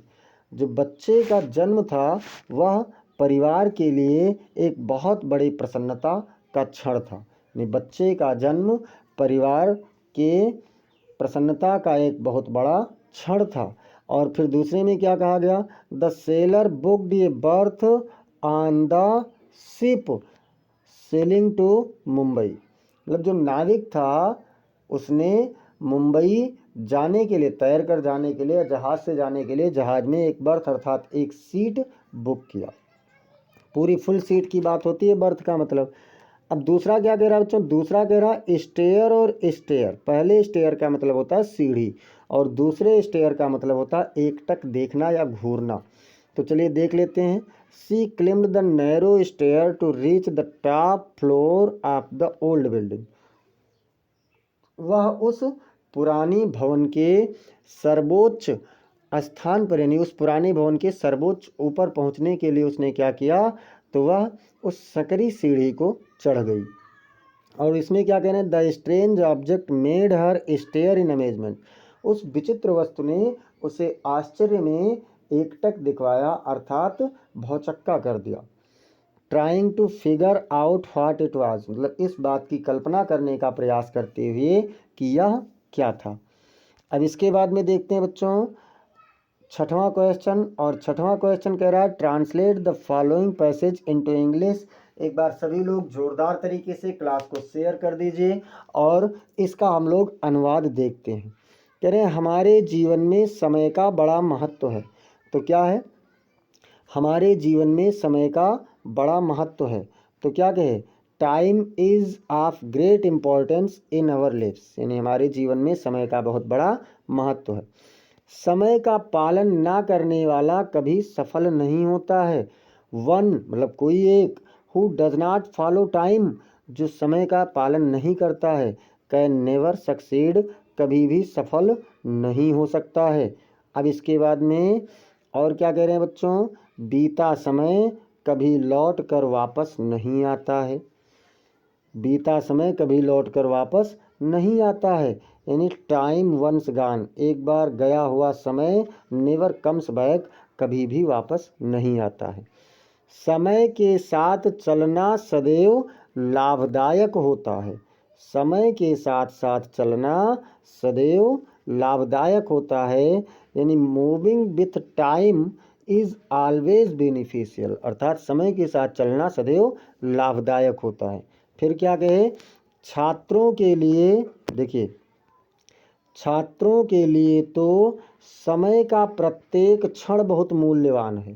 जो बच्चे का जन्म था वह परिवार के लिए एक बहुत बड़ी प्रसन्नता का क्षण था। बच्चे का जन्म परिवार के प्रसन्नता का एक बहुत बड़ा क्षण था। और फिर दूसरे में क्या कहा गया, the sailor booked a berth on the ship sailing to Mumbai. मतलब जो नाविक था उसने मुंबई जाने के लिए, तैर कर जाने के लिए, जहाज़ से जाने के लिए जहाज़ में एक बर्थ अर्थात एक सीट बुक किया। पूरी फुल सीट की बात होती है बर्थ का मतलब। अब दूसरा क्या कह रहा है बच्चों, दूसरा कह रहा है स्टेयर और स्टेयर। पहले स्टेयर का मतलब होता है सीढ़ी और दूसरे स्टेयर का मतलब होता है एकटक देखना या घूरना। तो चलिए देख लेते हैं। She climbed the narrow stair to reach the top floor of the old building. वह उस पुरानी भवन के सर्वोच्च स्थान पर, यानी उस पुराने भवन के सर्वोच्च ऊपर पहुंचने के लिए उसने क्या किया, तो वह उस सकरी सीढ़ी को चढ़ गई। और इसमें क्या कह रहे हैं, the strange object made her stare in amazement. उस विचित्र वस्तु ने उसे आश्चर्य में एकटक दिखवाया अर्थात भौचक्का कर दिया। Trying to figure out what it was, मतलब इस बात की कल्पना करने का प्रयास करते हुए कि यह क्या था। अब इसके बाद में देखते हैं बच्चों छठवां क्वेश्चन। और छठवां क्वेश्चन कह रहा है translate the following passage into English. एक बार सभी लोग जोरदार तरीके से क्लास को शेयर कर दीजिए और इसका हम लोग अनुवाद देखते हैं। कह रहे हैं हमारे जीवन में समय का बड़ा महत्व है। तो क्या है, हमारे जीवन में समय का बड़ा महत्व है। तो क्या कहे, time is of great importance in our lives, यानी हमारे जीवन में समय का बहुत बड़ा महत्व है। समय का पालन ना करने वाला कभी सफल नहीं होता है। वन मतलब कोई एक, who does not follow time, जो समय का पालन नहीं करता है, कैन नेवर सक्सीड, कभी भी सफल नहीं हो सकता है। अब इसके बाद में और क्या कह रहे हैं बच्चों, बीता समय कभी लौट कर वापस नहीं आता है। बीता समय कभी लौट कर वापस नहीं आता है, यानी टाइम वंस गॉन, एक बार गया हुआ समय नेवर कम्स बैक, कभी भी वापस नहीं आता है। समय के साथ चलना सदैव लाभदायक होता है। समय के साथ साथ चलना सदैव लाभदायक होता है, यानी moving with time is always beneficial, अर्थात समय के साथ चलना सदैव लाभदायक होता है। फिर क्या कहे, छात्रों के लिए, देखिए छात्रों के लिए तो समय का प्रत्येक क्षण बहुत मूल्यवान है।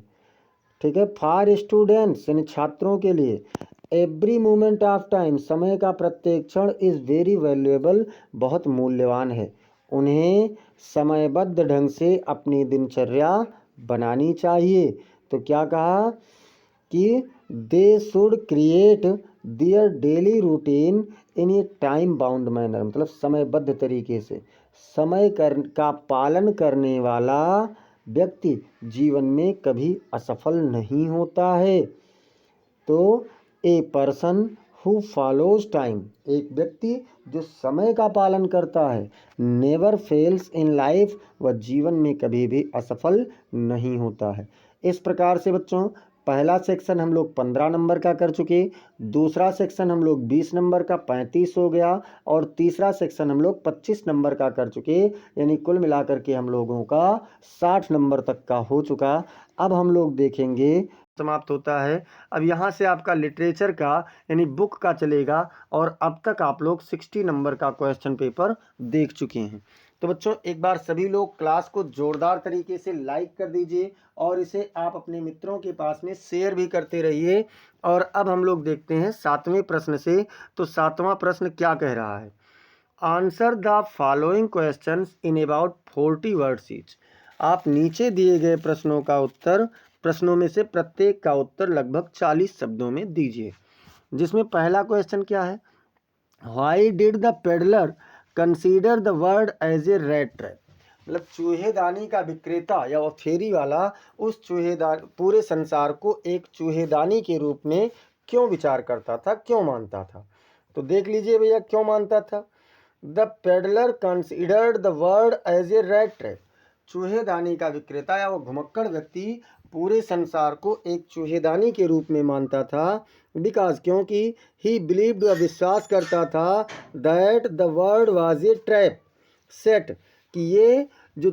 ठीक है, फॉर स्टूडेंट्स यानी छात्रों के लिए एवरी मोमेंट ऑफ टाइम, समय का प्रत्येक क्षण इज़ वेरी वैल्यूएबल, बहुत मूल्यवान है। उन्हें समयबद्ध ढंग से अपनी दिनचर्या बनानी चाहिए। तो क्या कहा कि they should create their daily routine in a time bound manner, मतलब समयबद्ध तरीके से। समय का पालन करने वाला व्यक्ति जीवन में कभी असफल नहीं होता है। तो a person who follows time, एक व्यक्ति जो समय का पालन करता है, नेवर फेल्स इन लाइफ, वह जीवन में कभी भी असफल नहीं होता है। इस प्रकार से बच्चों पहला सेक्शन हम लोग 15 नंबर का कर चुके, दूसरा सेक्शन हम लोग 20 नंबर का 35 हो गया और तीसरा सेक्शन हम लोग 25 नंबर का कर चुके, यानी कुल मिलाकर के हम लोगों का 60 नंबर तक का हो चुका। अब हम लोग देखेंगे समाप्त होता है। अब यहाँ से आपका लिटरेचर का यानी बुक का चलेगा और अब तक आप लोग 60 नंबर का क्वेश्चन पेपर देख चुके हैं। तो बच्चों एक बार सभी लोग क्लास को जोरदार तरीके से लाइक कर दीजिए और इसे आप अपने मित्रों के पास में शेयर भी करते रहिए। और अब हम लोग देखते हैं 7वें प्रश्न से। तो 7वां प्रश्न क्या कह रहा है, answer the following questions in about 40 words each. आप नीचे दिए गए प्रश्नों में से प्रत्येक का उत्तर लगभग 40 शब्दों में दीजिए। जिसमें पहला क्वेश्चन क्या है, why did the peddler consider the world as a rat trap, मतलब चूहेदानी का विक्रेता या वो फेरी वाला उस पूरे संसार को एक चूहेदानी के रूप में क्यों विचार करता था, क्यों मानता था। तो देख लीजिए भैया क्यों मानता था। The peddler considered the world as a rat trap, चूहेदानी का विक्रेता या वो घुमक्कड़ व्यक्ति पूरे संसार को एक चूहेदानी के रूप में मानता था। बिकॉज क्योंकि ही बिलीव्ड, विश्वास करता था that the world was a trap set, कि ये जो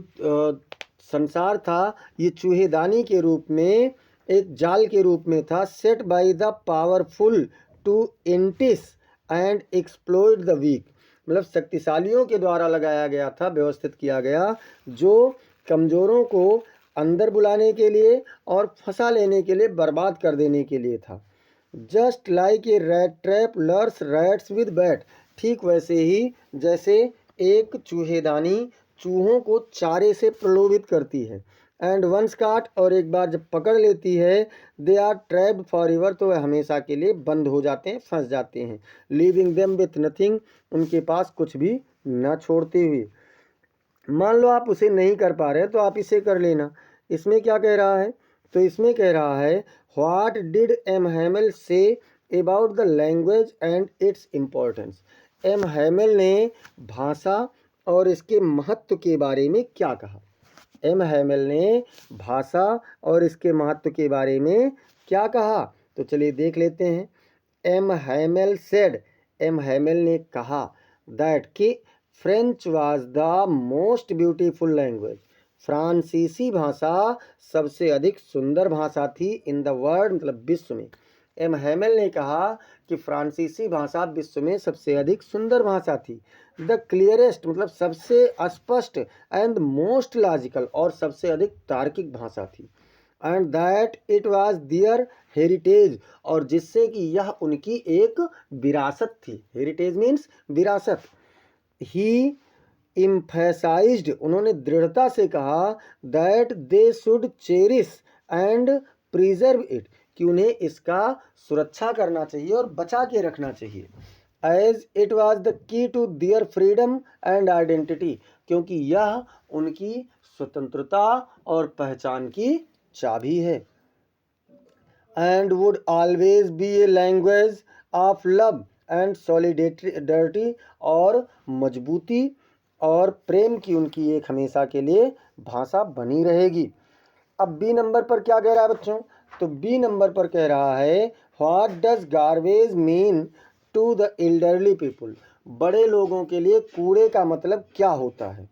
संसार था ये चूहेदानी के रूप में, एक जाल के रूप में था, set by the powerful to entice and exploit the weak, मतलब शक्तिशालियों के द्वारा लगाया गया था, व्यवस्थित किया गया, जो कमज़ोरों को अंदर बुलाने के लिए और फंसा लेने के लिए, बर्बाद कर देने के लिए था। Just like a rat trap lures rats with bait, ठीक वैसे ही जैसे एक चूहेदानी चूहों को चारे से प्रलोभित करती है। एंड वंस काट, और एक बार जब पकड़ लेती है, they are trapped for ever, तो वह हमेशा के लिए बंद हो जाते हैं, फंस जाते हैं। लीविंग देम विथ नथिंग, उनके पास कुछ भी न छोड़ते हुए। मान लो आप उसे नहीं कर पा रहे तो आप इसे कर लेना। इसमें क्या कह रहा है, तो इसमें कह रहा है what did M Hamel say about the language and its importance. M Hamel ने भाषा और इसके महत्व के बारे में क्या कहा। एम हैमेल ने भाषा और इसके महत्व के बारे में क्या कहा, तो चलिए देख लेते हैं। M Hamel said, M Hamel ने कहा दैट कि French was the most beautiful language, फ्रांसीसी भाषा सबसे अधिक सुंदर भाषा थी इन द वर्ल्ड, मतलब विश्व में। एम हैमेल ने कहा कि फ्रांसीसी भाषा विश्व में सबसे अधिक सुंदर भाषा थी। द क्लियरेस्ट, मतलब सबसे स्पष्ट, एंड मोस्ट लॉजिकल, और सबसे अधिक तार्किक भाषा थी। And that it was their heritage, और जिससे कि यह उनकी एक विरासत थी। हेरिटेज मीन्स विरासत। ही इम्फेसाइज्ड, उन्होंने दृढ़ता से कहा that they should cherish and preserve it, कि उन्हें इसका सुरक्षा करना चाहिए और बचा के रखना चाहिए। As it was the key to their freedom and identity, क्योंकि यह उनकी स्वतंत्रता और पहचान की चाबी है। And would always be a language of love and solidarity, और मजबूती और प्रेम की उनकी एक हमेशा के लिए भाषा बनी रहेगी। अब बी नंबर पर क्या कह रहा है बच्चों, तो बी नंबर पर कह रहा है what does garbage mean to the elderly people. बड़े लोगों के लिए कूड़े का मतलब क्या होता है।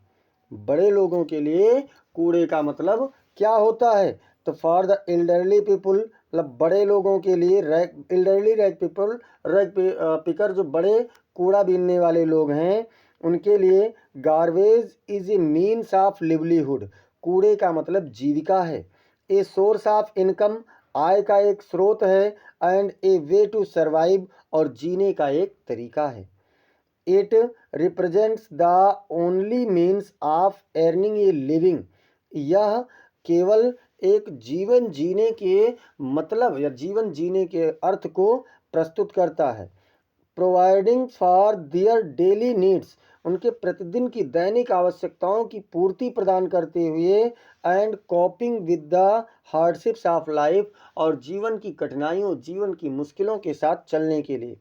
बड़े लोगों के लिए कूड़े का मतलब क्या होता है, तो फॉर द एल्डरली पीपुल, मतलब बड़े लोगों के लिए, elderly rag people, rag picker, जो बड़े कूड़ा बीनने वाले लोग हैं, उनके लिए garbage is a means of livelihood, कूड़े का मतलब जीविका है। ए सोर्स ऑफ इनकम, आय का एक स्रोत है। And a way to survive, और जीने का एक तरीका है। It represents the only means of earning a living, यह केवल एक जीवन जीने के मतलब या जीवन जीने के अर्थ को प्रस्तुत करता है। Providing for their daily needs, उनके प्रतिदिन की दैनिक आवश्यकताओं की पूर्ति प्रदान करते हुए। And कॉपिंग with the hardships of life, और जीवन की कठिनाइयों, जीवन की मुश्किलों के साथ चलने के लिए।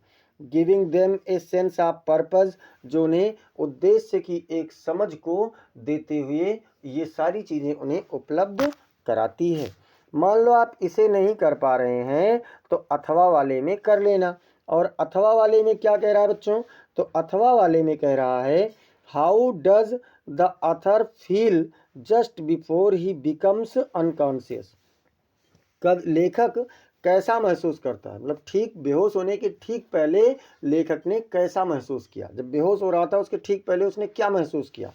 Giving them a sense of purpose, जो उन्हें उद्देश्य की एक समझ को देते हुए ये सारी चीज़ें उन्हें उपलब्ध कराती है। मान लो आप इसे नहीं कर पा रहे हैं तो अथवा वाले में कर लेना। और अथवा वाले में क्या कह रहा है बच्चों, तो अथवा वाले में कह रहा है how does the author feel just before he becomes unconscious, कब लेखक कैसा महसूस करता है, मतलब ठीक बेहोश होने के ठीक पहले लेखक ने कैसा महसूस किया, जब बेहोश हो रहा था उसके ठीक पहले उसने क्या महसूस किया।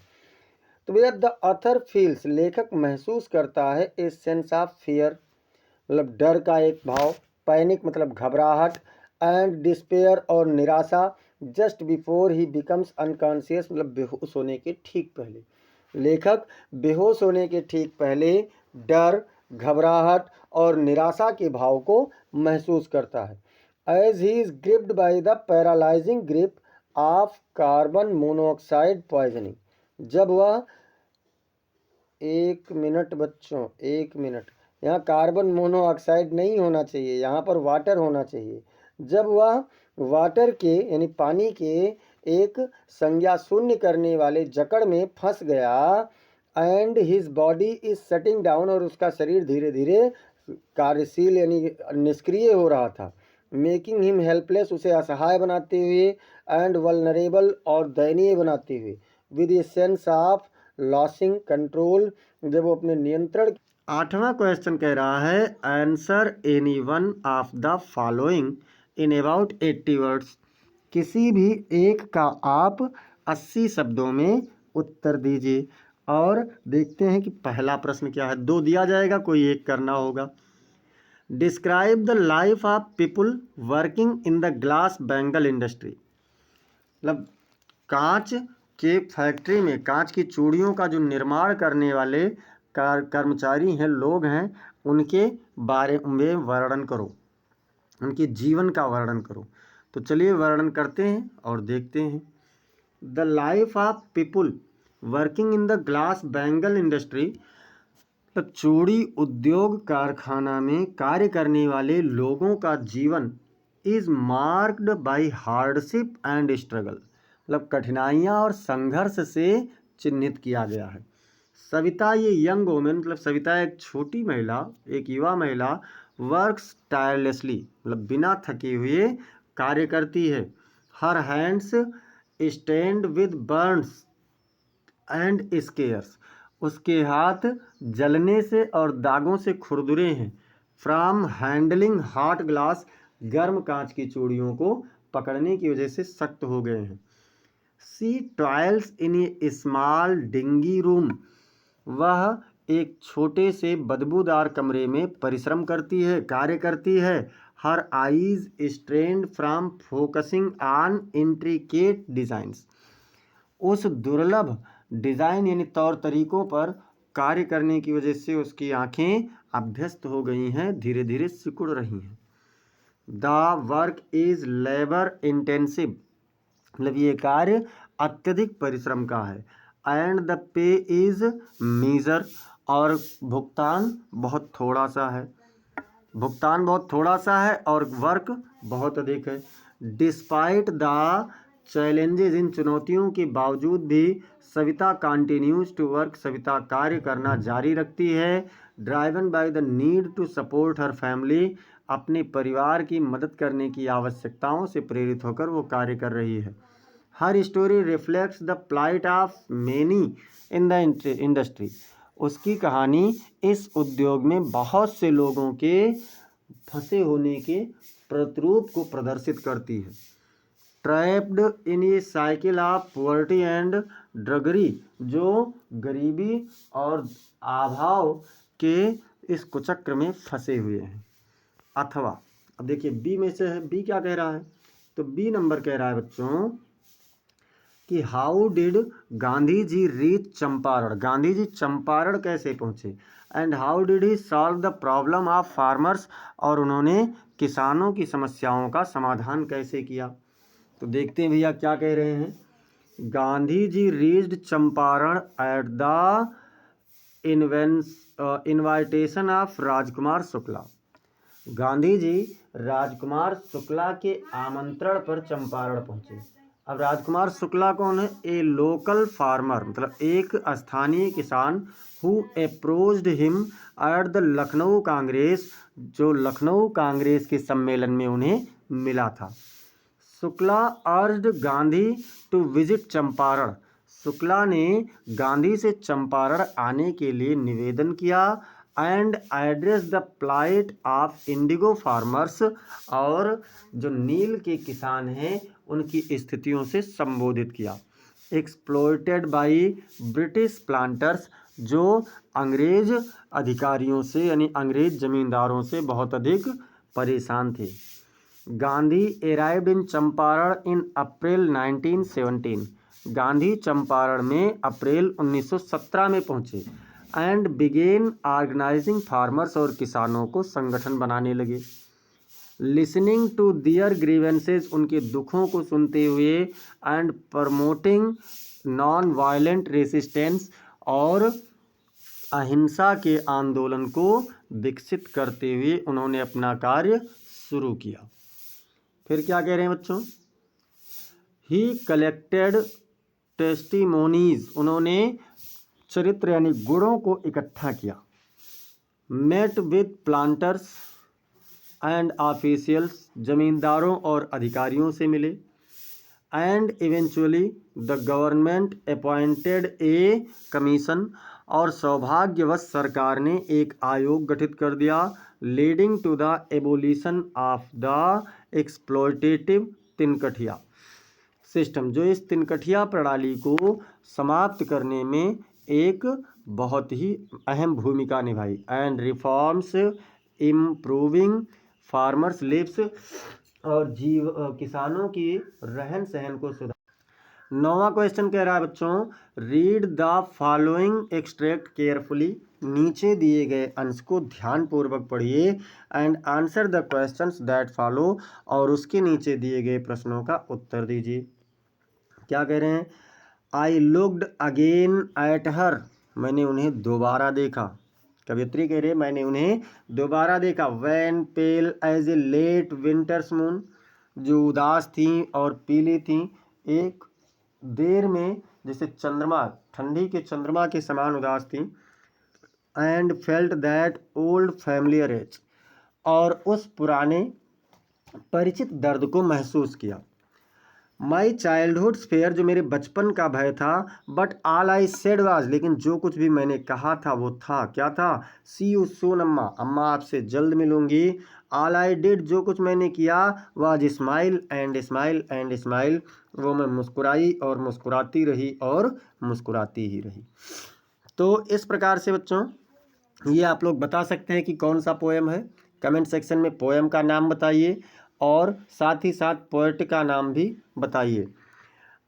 तो भैया द ऑथर फील्स, लेखक महसूस करता है ए सेंस ऑफ फियर, मतलब डर का एक भाव, पैनिक मतलब घबराहट, एंड डिस्पेयर और निराशा, just before he becomes unconscious, मतलब बेहोश होने के ठीक पहले। लेखक बेहोश होने के ठीक पहले डर, घबराहट और निराशा के भाव को महसूस करता है। As he is gripped by the paralysing grip of carbon monoxide poisoning, जब वह, एक मिनट बच्चों, एक मिनट, यहाँ कार्बन मोनोऑक्साइड नहीं होना चाहिए, यहाँ पर वाटर होना चाहिए। जब वह वाटर के यानी पानी के एक संज्ञा शून्य करने वाले जकड़ में फंस गया, and his body is shutting down, और उसका शरीर धीरे धीरे कार्यशील यानी निष्क्रिय हो रहा था। मेकिंग हिम हेल्पलेस, उसे असहाय बनाते हुए, एंड वल्नरेबल, और दयनीय बनाते हुए, with a sense of losing control, जब वो अपने नियंत्रण। आठवां क्वेश्चन कह रहा है answer any one of the following in about 80 words. किसी भी एक का आप 80 शब्दों में उत्तर दीजिए। और देखते हैं कि पहला प्रश्न क्या है। दो दिया जाएगा, कोई एक करना होगा। Describe the life of people working in the glass bangle industry. मतलब कांच के फैक्ट्री में कांच की चूड़ियों का जो निर्माण करने वाले कर्मचारी हैं, लोग हैं, उनके बारे में वर्णन करो, उनके जीवन का वर्णन करो। तो चलिए वर्णन करते हैं और देखते हैं। The life of people working in the glass bangle industry, तो चूड़ी उद्योग कारखाना में कार्य करने वाले लोगों का जीवन is marked by hardship and struggle, मतलब कठिनाइयाँ और संघर्ष से चिन्हित किया गया है। सविता, ये यंग वोमेन, मतलब सविता एक छोटी महिला, एक युवा महिला, वर्क्स टायरलेसली, मतलब बिना थके हुए कार्य करती है। Her hands stained with burns and scars, उसके हाथ जलने से और दागों से खुरदुरे हैं। फ्रॉम हैंडलिंग हॉट ग्लास, गर्म कांच की चूड़ियों को पकड़ने की वजह से सख्त हो गए हैं। सी टॉयल्स इन ए स्मॉल डिंगी रूम, वह एक छोटे से बदबूदार कमरे में परिश्रम करती है, कार्य करती है। Her eyes strained from focusing on intricate designs, उस दुर्लभ डिज़ाइन यानी तौर तरीकों पर कार्य करने की वजह से उसकी आंखें अभ्यस्त हो गई हैं, धीरे धीरे सिकुड़ रही हैं। The work is labour intensive, मतलब ये कार्य अत्यधिक परिश्रम का है। And the pay is meagre, और भुगतान बहुत थोड़ा सा है। भुगतान बहुत थोड़ा सा है और वर्क बहुत अधिक है। डिस्पाइट द चैलेंजेस, इन चुनौतियों के बावजूद भी Savita continues to work, Savita कार्य करना जारी रखती है। Driven by the need to support her family, अपने परिवार की मदद करने की आवश्यकताओं से प्रेरित होकर वो कार्य कर रही है। हर story reflects the plight of many in the industry, उसकी कहानी इस उद्योग में बहुत से लोगों के फंसे होने के प्रतिरूप को प्रदर्शित करती है। Trapped in a cycle of poverty and drudgery, जो गरीबी और अभाव के इस कुचक्र में फंसे हुए हैं। अथवा, अब देखिए बी में से है, बी क्या कह रहा है, तो बी नंबर कह रहा है बच्चों कि how did Gandhi ji reach Champaran, Gandhi ji Champaran कैसे पहुँचे। And how did he solve the problem of farmers, और उन्होंने किसानों की समस्याओं का समाधान कैसे किया। तो देखते हैं भैया क्या कह रहे हैं। Gandhi ji reached Champaran at the invitation of Rajkumar Shukla, Gandhi ji Rajkumar Shukla के आमंत्रण पर चंपारण पहुंचे। अब राजकुमार शुक्ला कौन है, ए लोकल फार्मर, मतलब एक स्थानीय किसान, who approached him at the Lucknow Congress, जो लखनऊ कांग्रेस के सम्मेलन में उन्हें मिला था। Shukla urged Gandhi to visit Champaran, Shukla ने गांधी से चंपारण आने के लिए निवेदन किया। And address the plight of indigo farmers, और जो नील के किसान हैं उनकी स्थितियों से संबोधित किया। एक्सप्लॉइटेड बाय ब्रिटिश प्लांटर्स, जो अंग्रेज अधिकारियों से यानी अंग्रेज जमींदारों से बहुत अधिक परेशान थे। गांधी अराइव्ड इन चंपारण इन अप्रैल 1917, गांधी चंपारण में अप्रैल 1917 में पहुंचे। एंड बिगेन ऑर्गेनाइजिंग फार्मर्स, और किसानों को संगठन बनाने लगे। लिसनिंग टू दियर ग्रीवेंसेज, उनके दुखों को सुनते हुए। And promoting non violent resistance, और अहिंसा के आंदोलन को विकसित करते हुए उन्होंने अपना कार्य शुरू किया। फिर क्या कह रहे हैं बच्चों, ही कलेक्टेड टेस्टिमोनीज, उन्होंने चरित्र यानी गुणों को इकट्ठा किया। Met with planters and officials, जमींदारों और अधिकारियों से मिले। And eventually the government appointed a commission, और सौभाग्यवश सरकार ने एक आयोग गठित कर दिया। Leading to the abolition of the exploitative tinkathia system, जो इस तिनकठिया प्रणाली को समाप्त करने में एक बहुत ही अहम भूमिका निभाई। And reforms improving farmers lives, और किसानों की रहन सहन को सुधार। 9वां क्वेश्चन कह रहा है बच्चों, read the following extract carefully, नीचे दिए गए अंश को ध्यानपूर्वक पढ़िए। And answer the questions that follow, और उसके नीचे दिए गए प्रश्नों का उत्तर दीजिए। क्या कह रहे हैं? I looked again at her, मैंने उन्हें दोबारा देखा। कवियत्री कह रहे मैंने उन्हें दोबारा देखा। Wan pale as a late winter's moon, जो उदास थी और पीली थी एक देर में जैसे चंद्रमा, ठंडी के चंद्रमा के समान उदास थी। And felt that old familiar ache, और उस पुराने परिचित दर्द को महसूस किया। माई चाइल्डहुड फेयर, जो मेरे बचपन का भय था। But all I said was, लेकिन जो कुछ भी मैंने कहा था वो था, क्या था? सी यू सून अम्मा, अम्मा आपसे जल्द मिलूंगी। ऑल आई डिड, जो कुछ मैंने किया, was smile and smile and smile, वो मैं मुस्कुराई और मुस्कुराती रही और मुस्कुराती ही रही। तो इस प्रकार से बच्चों ये आप लोग बता सकते हैं कि कौन सा पोएम है। कमेंट सेक्शन में पोएम का नाम बताइए और साथ ही साथ पोएट का नाम भी बताइए।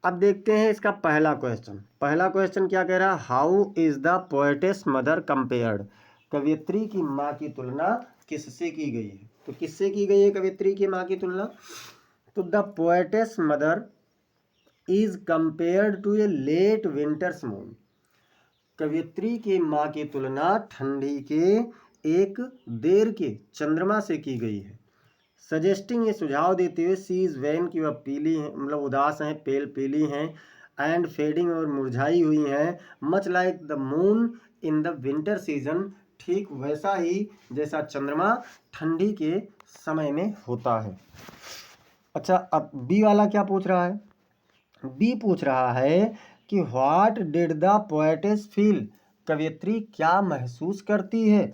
अब देखते हैं इसका पहला क्वेश्चन। पहला क्वेश्चन क्या कह रहा है? How is the poetess mother compared, कवियत्री की माँ की तुलना किससे की गई है? तो किससे की गई है कवियत्री की माँ की तुलना? तो the poetess mother is compared to a late winter's moon, कवियत्री की माँ की तुलना ठंडी के एक देर के चंद्रमा से की गई है। सजेस्टिंग, ये सुझाव देते हुए, सी इज वैन, की वह पीली हैं, मतलब उदास हैं, पेल पीली हैं। एंड फेडिंग, और मुरझाई हुई हैं। Much like the moon in the winter season, ठीक वैसा ही जैसा चंद्रमा ठंडी के समय में होता है। अच्छा, अब बी वाला क्या पूछ रहा है? बी पूछ रहा है कि what did the poetess feel, कवियत्री क्या महसूस करती है?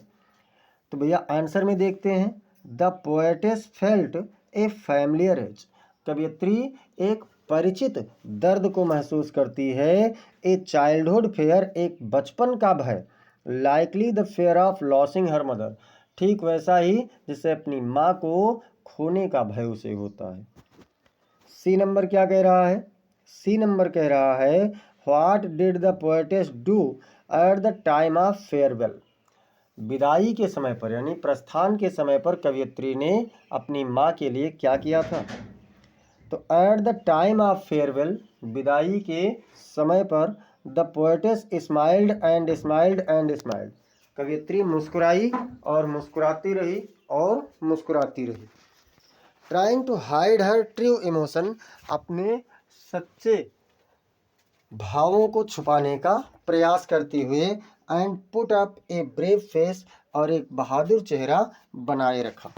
तो भैया आंसर में देखते हैं। The poetess felt a familiar ache, कवियत्री एक परिचित दर्द को महसूस करती है। ए चाइल्डहुड फेयर, एक बचपन का भय। Likely the fair of losing her mother, ठीक वैसा ही जिससे अपनी माँ को खोने का भय उसे होता है। सी नंबर क्या कह रहा है? सी नंबर कह रहा है what did the poetess do at the time of farewell, विदाई के समय पर यानी प्रस्थान के समय पर कवियत्री ने अपनी माँ के लिए क्या किया था? तो at the time of farewell, विदाई के समय पर, the poetess smiled and smiled and smiled, कवियत्री मुस्कुराई और मुस्कुराती रही और मुस्कुराती रही। Trying to hide her true emotion, अपने सच्चे भावों को छुपाने का प्रयास करते हुए। And put up a brave face, और एक बहादुर चेहरा बनाए रखा।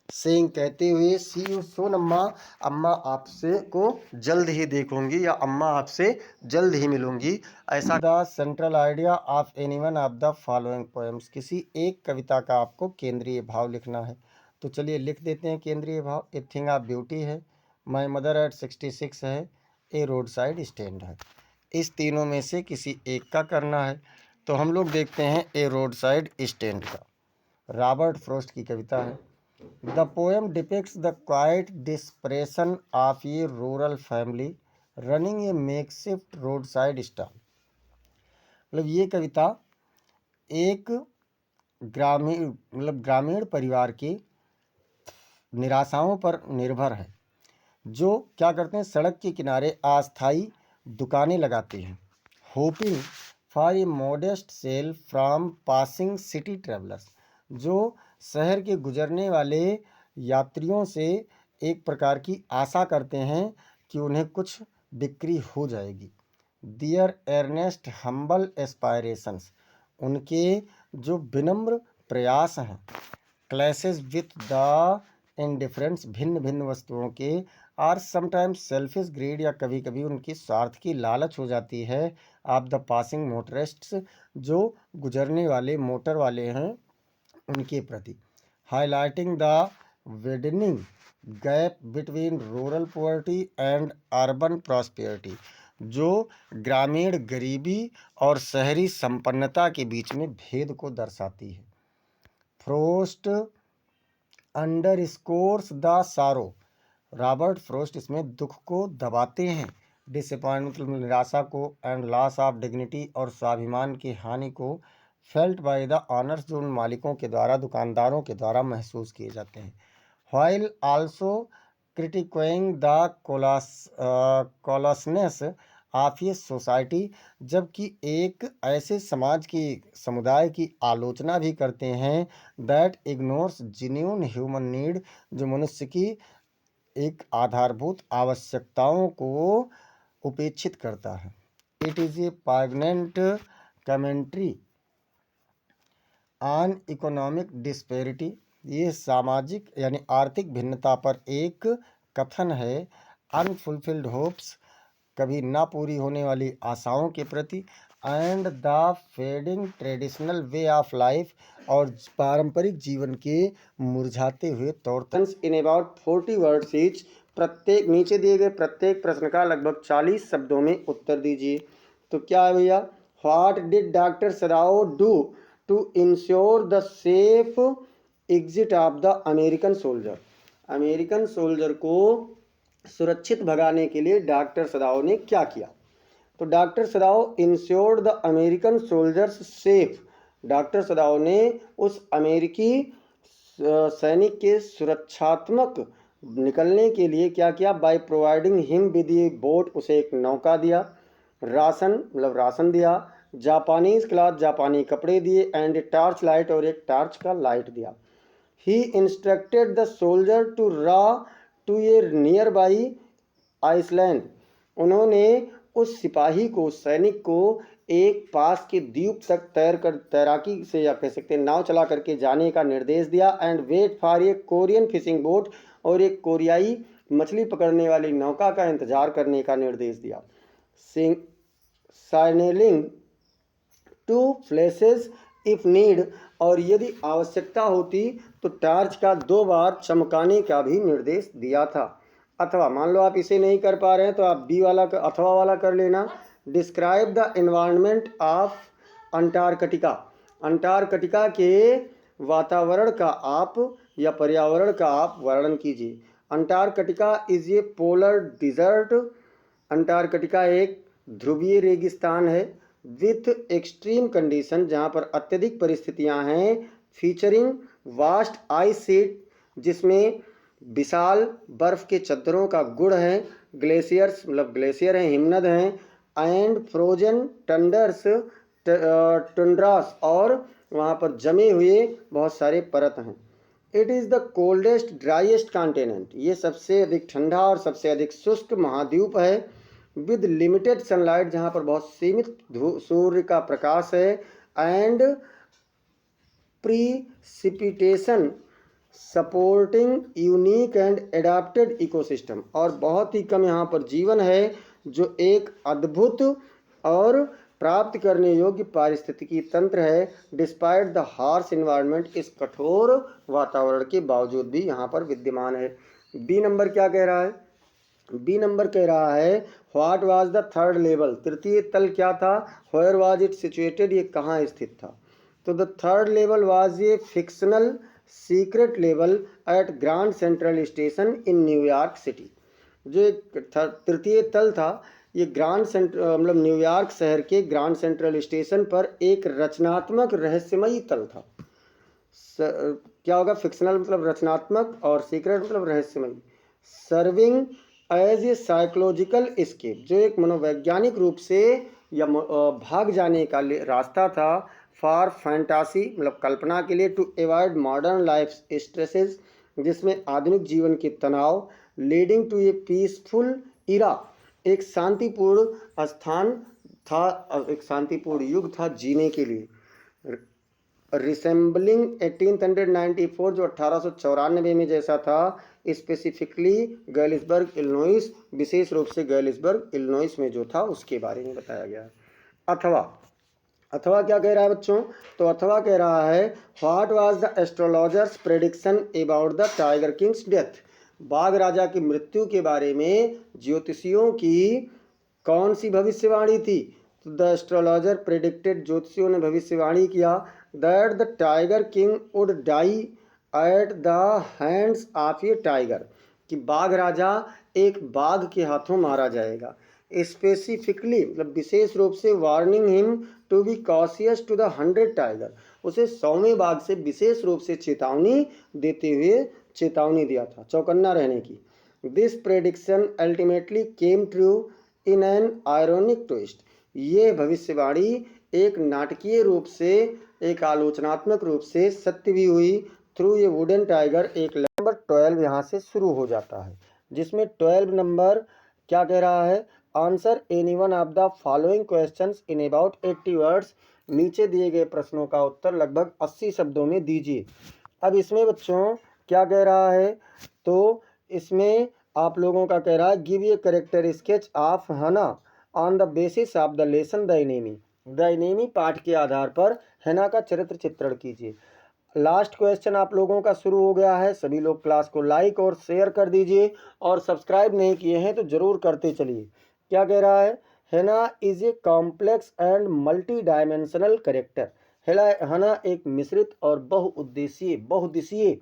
सेइंग, कहते हुए, सी यू सून अम्मा, अम्मा आपसे को जल्द ही देखूंगी या अम्मा आपसे जल्द ही मिलूंगी। ऐसा the central idea of anyone of the following poems, किसी एक कविता का आपको केंद्रीय भाव लिखना है। तो चलिए लिख देते हैं केंद्रीय भाव। ए थिंग ऑफ ब्यूटी है, माई मदर एट 66 है, ए रोड साइड स्टैंड है। इस तीनों में से किसी एक का करना है। तो हम लोग देखते हैं ए रोड साइड स्टैंड का। रॉबर्ट फ्रॉस्ट की कविता है। The poem depicts the quite depression of A rural family running A makeshift road side stall, मतलब ये कविता एक ग्रामीण परिवार की निराशाओं पर निर्भर है, जो क्या करते हैं, सड़क के किनारे अस्थायी दुकानें लगाते हैं। Hoping for a modest sale from passing city travellers, जो शहर के गुजरने वाले यात्रियों से एक प्रकार की आशा करते हैं कि उन्हें कुछ बिक्री हो जाएगी। देयर एर्नेस्ट हम्बल एस्पायरेशंस, उनके जो विनम्र प्रयास हैं, क्लैशेस विथ द इंडिफरेंस, भिन्न भिन्न वस्तुओं के, आर समटाइम्स सेल्फिश ग्रीड, या कभी कभी उनकी स्वार्थ की लालच हो जाती है, ऑफ द पासिंग मोटरिस्ट्स, जो गुजरने वाले मोटर वाले हैं उनके प्रति, highlighting the widening gap between rural poverty and urban prosperity, जो ग्रामीण गरीबी और शहरी संपन्नता के बीच में भेद को दर्शाती है। फ्रोस्ट अंडर स्कोर्स द सारो, रॉबर्ट फ्रोस्ट इसमें दुख को दबाते हैं, डिसअपॉइंटमेंट मतलब निराशा को, एंड लॉस ऑफ डिग्निटी, और स्वाभिमान की हानि को, फेल्ट बाय द ऑनर्स, जो उन मालिकों के द्वारा, दुकानदारों के द्वारा महसूस किए जाते हैं। व्हाइल आल्सो क्रिटिक्वाइंग द कॉलसनेस ऑफ ये सोसाइटी, जबकि एक ऐसे समाज की, समुदाय की आलोचना भी करते हैं, that ignores genuine human need, जो मनुष्य की एक आधारभूत आवश्यकताओं को उपेक्षित करता है। It is a poignant commentary on economic disparity, ये सामाजिक यानी आर्थिक भिन्नता पर एक कथन है। अनफुलफिल्ड होप्स, कभी ना पूरी होने वाली आशाओं के प्रति, and the fading traditional way of life, और पारंपरिक जीवन के मुरझाते हुए तौर तरीके। इन अबाउट 40 वर्ड्स ईच, प्रत्येक नीचे दिए गए प्रत्येक प्रश्न का लगभग 40 शब्दों में उत्तर दीजिए। तो क्या है भैया, what did doctor Sadao do to ensure the safe exit of the American soldier, American soldier को सुरक्षित भगाने के लिए डॉक्टर सदाओ ने क्या किया। तो doctor Sadao insured the American soldiers safe, doctor सदाओ ने उस अमेरिकी सैनिक के सुरक्षात्मक निकलने के लिए क्या किया, by providing him with A boat, उसे एक नौका दिया, राशन मतलब राशन दिया, जापानीज क्लॉथ जापानी कपड़े दिए, एंड ए टॉर्च लाइट, और एक टॉर्च का लाइट दिया। He instructed the soldier to row to a nearby island, उन्होंने उस सिपाही को, उस सैनिक को एक पास के द्वीप तक तैराकी से, या कह सकते हैं नाव चला करके जाने का निर्देश दिया, and wait for a Korean fishing boat, और एक कोरियाई मछली पकड़ने वाली नौका का इंतजार करने का निर्देश दिया। साइनेलिंग टू फ्लैशेस इफ नीड, और यदि आवश्यकता होती तो टार्च का 2 बार चमकाने का भी निर्देश दिया था। अथवा मान लो आप इसे नहीं कर पा रहे हैं तो आप बी वाला अथवा वाला कर लेना। Describe the environment of Antarctica, Antarctica के वातावरण का आप या पर्यावरण का आप वर्णन कीजिए। Antarctica is a polar desert, Antarctica एक ध्रुवीय रेगिस्तान है, विथ एक्सट्रीम कंडीशन, जहाँ पर अत्यधिक परिस्थितियाँ हैं, फीचरिंग वास्ट आइस शीट, जिसमें विशाल बर्फ के चद्दरों का गुण है, ग्लेशियर्स मतलब ग्लेशियर हैं, हिमनद हैं, एंड फ्रोजन टंडर्स टुंड्रास, और वहाँ पर जमे हुए बहुत सारे परत हैं। It is the coldest driest continent, ये सबसे अधिक ठंडा और सबसे अधिक शुष्क महाद्वीप है, विद लिमिटेड सनलाइट, जहाँ पर बहुत सीमित सूर्य का प्रकाश है, and precipitation supporting unique and adapted ecosystem, और बहुत ही कम यहाँ पर जीवन है जो एक अद्भुत और प्राप्त करने योग्य पारिस्थितिकी तंत्र है। डिस्पाइट द हार्श इन्वायरमेंट, इस कठोर वातावरण के बावजूद भी यहाँ पर विद्यमान है। बी नंबर क्या कह रहा है, बी नंबर कह रहा है what was the third level, तृतीय तल क्या था, वेयर वाज इट सिचुएटेड, ये कहाँ स्थित था। तो the third level was a fictional secret level at Grand Central Station in New York City, जो एक तृतीय तल था, ये ग्रांड सेंट्रल मतलब न्यूयॉर्क शहर के ग्रांड सेंट्रल स्टेशन पर एक रचनात्मक रहस्यमयी तल था। क्या होगा, फिक्शनल मतलब रचनात्मक और सीक्रेट मतलब रहस्यमयी। Serving as a psychological escape, जो एक मनोवैज्ञानिक रूप से या भाग जाने का रास्ता था, फॉर फैंटासी मतलब कल्पना के लिए, to avoid modern life stresses, जिसमें आधुनिक जीवन के तनाव, leading to a peaceful era एक शांतिपूर्ण स्थान था, एक शांतिपूर्ण युग था जीने के लिए। रिसेंबलिंग 1894 जो 1894 में जैसा था, स्पेसिफिकली गैलिसबर्ग इलिनॉइस, विशेष रूप से गैलिसबर्ग इलिनॉइस में जो था उसके बारे में बताया गया है। अथवा अथवा क्या कह रहा है बच्चों? तो अथवा कह रहा है what was the astrologers prediction about the tiger Kings death. बाघ राजा की मृत्यु के बारे में ज्योतिषियों की कौन सी भविष्यवाणी थी? तो द एस्ट्रोलॉजर प्रेडिक्टेड, ज्योतिषियों ने भविष्यवाणी किया that the tiger king would die at the hands of a tiger, कि बाघ राजा एक बाघ के हाथों मारा जाएगा। स्पेसिफिकली मतलब विशेष रूप से warning him to be cautious to the 100 tiger, उसे 100वें बाघ से विशेष रूप से चेतावनी देते हुए चेतावनी दिया था, चौकन्ना रहने की। This prediction ultimately came true in an ironic twist, ये भविष्यवाणी एक नाटकीय रूप से, एक आलोचनात्मक रूप से सत्य भी हुई। थ्रू ये वुडन टाइगर, एक नंबर 12 यहाँ से शुरू हो जाता है, जिसमें 12 नंबर क्या कह रहा है? Answer any one of the following questions in about 80 words. नीचे दिए गए प्रश्नों का उत्तर लगभग 80 शब्दों में दीजिए। अब इसमें बच्चों क्या कह रहा है? तो इसमें आप लोगों का कह रहा है give a character sketch of Hana on the basis of the lesson the enemy. The enemy पाठ के आधार पर हैना का चरित्र चित्रण कीजिए। लास्ट क्वेश्चन आप लोगों का शुरू हो गया है। सभी लोग क्लास को लाइक और शेयर कर दीजिए, और सब्सक्राइब नहीं किए हैं तो जरूर करते चलिए। क्या कह रहा है? हैना is a complex and multi dimensional character. हैना एक मिश्रित और बहुदिशीय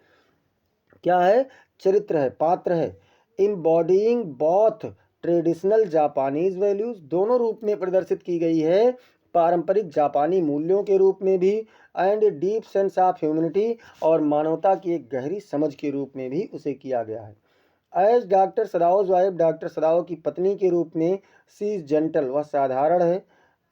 क्या है? चरित्र है, पात्र है। इम्बॉडीइंग बोथ ट्रेडिशनल जापानीज वैल्यूज, दोनों रूप में प्रदर्शित की गई है, पारंपरिक जापानी मूल्यों के रूप में भी, and a deep sense of humanity, और मानवता की एक गहरी समझ के रूप में भी उसे किया गया है। As doctor Sadao's wife, doctor Sadao की पत्नी के रूप में, सी इज जेंटल, वह साधारण है,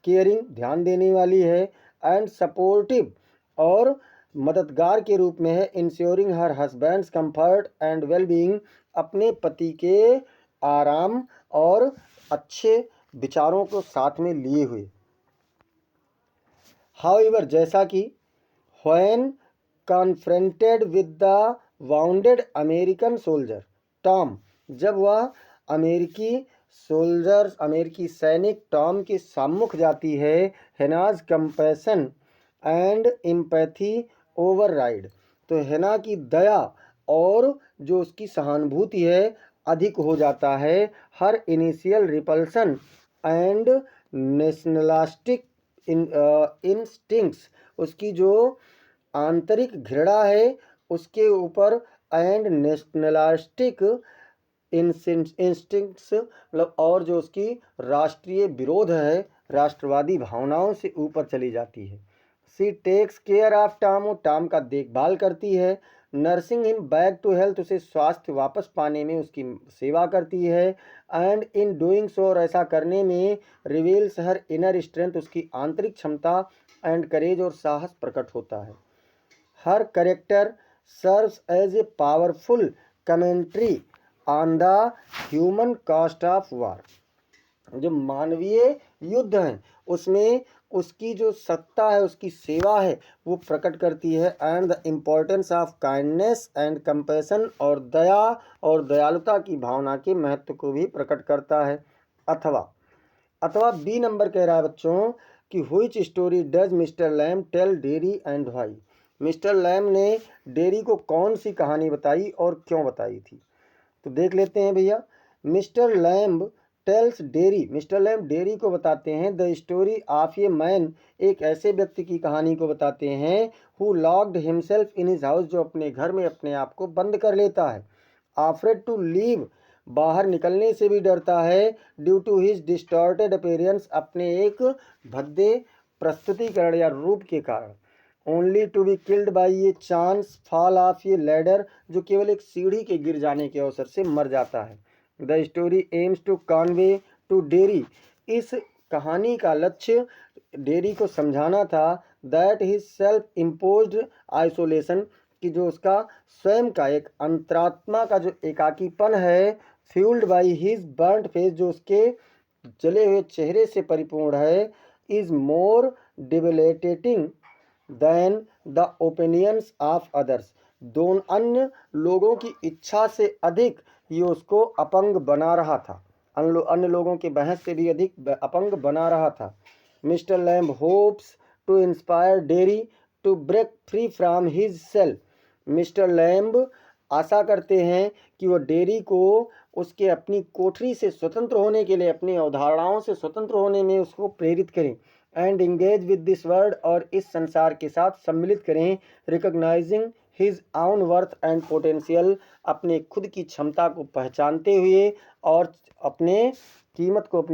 केयरिंग, ध्यान देने वाली है, एंड सपोर्टिव, और मददगार के रूप में है, ensuring her husband's comfort and well being, अपने पति के आराम और अच्छे विचारों को साथ में लिए हुए। हाउएवर, जैसा कि when confronted with the wounded American soldier Tom, जब वह अमेरिकी सैनिक टॉम के सम्मुख जाती है, Hana's compassion and empathy override, तो हैना की दया और जो उसकी सहानुभूति है अधिक हो जाता है her initial repulsion and nationalistic instincts, उसकी जो आंतरिक घृणा है उसके ऊपर, एंड नेशनलिस्टिक इंस्टिंक्ट्स मतलब, और जो उसकी राष्ट्रीय विरोध है, राष्ट्रवादी भावनाओं से ऊपर चली जाती है। She takes care of Tom, Tom का देखभाल करती है। Nursing him back to health, उसे स्वास्थ्य वापस पाने में उसकी सेवा करती है। एंड इन डूइंग सो, और ऐसा करने में, रिवील्स हर इनर स्ट्रेंथ, उसकी आंतरिक क्षमता, एंड करेज, और साहस प्रकट होता है। हर character serves as a powerful commentary on the human cost of war, जो मानवीय युद्ध हैं उसमें उसकी जो सत्ता है, उसकी सेवा है, वो प्रकट करती है। And the importance of kindness and compassion, और दया और दयालुता की भावना के महत्व को भी प्रकट करता है। अथवा बी नंबर कह रहा है बच्चों कि which story does Mr Lamb tell Derry and why. Mr Lamb ने डेरी को कौन सी कहानी बताई और क्यों बताई थी? तो देख लेते हैं भैया। Mr Lamb tells Derry, Mr Lamb Derry को बताते हैं the story of a man, एक ऐसे व्यक्ति की कहानी को बताते हैं who locked himself in his house, जो अपने घर में अपने आप को बंद कर लेता है। आफ्रेड टू लीव, बाहर निकलने से भी डरता है। Due to his distorted appearance, अपने एक भद्दे प्रस्तुतिकरण या रूप के कारण। Only to be killed by a chance fall off a ladder, जो केवल एक सीढ़ी के गिर जाने के अवसर से मर जाता है। The story aims to convey to Derry, इस कहानी का लक्ष्य डेरी को समझाना था that his self imposed isolation, कि जो उसका स्वयं का एक अंतरात्मा का जो एकाकीपन है fuelled by his burnt face, जो उसके जले हुए चेहरे से परिपूर्ण है, is more debilitating than the opinions of others, दोनों अन्य लोगों की इच्छा से अधिक ये उसको अपंग बना रहा था, अन्य लोगों के बहस से भी अधिक अपंग बना रहा था। Mister Lamb hopes to inspire Derry to break free from his cell, mister Lamb आशा करते हैं कि वो डेरी को उसके अपनी कोठरी से स्वतंत्र होने के लिए, अपनी अवधारणाओं से स्वतंत्र होने में उसको प्रेरित करें। And engage with this world, और इस संसार के साथ सम्मिलित करें। रिकॉग्नाइजिंग हिज आउन वर्थ एंड पोटेंशियल, अपने खुद की क्षमता को पहचानते हुए और अपने कीमत को अपने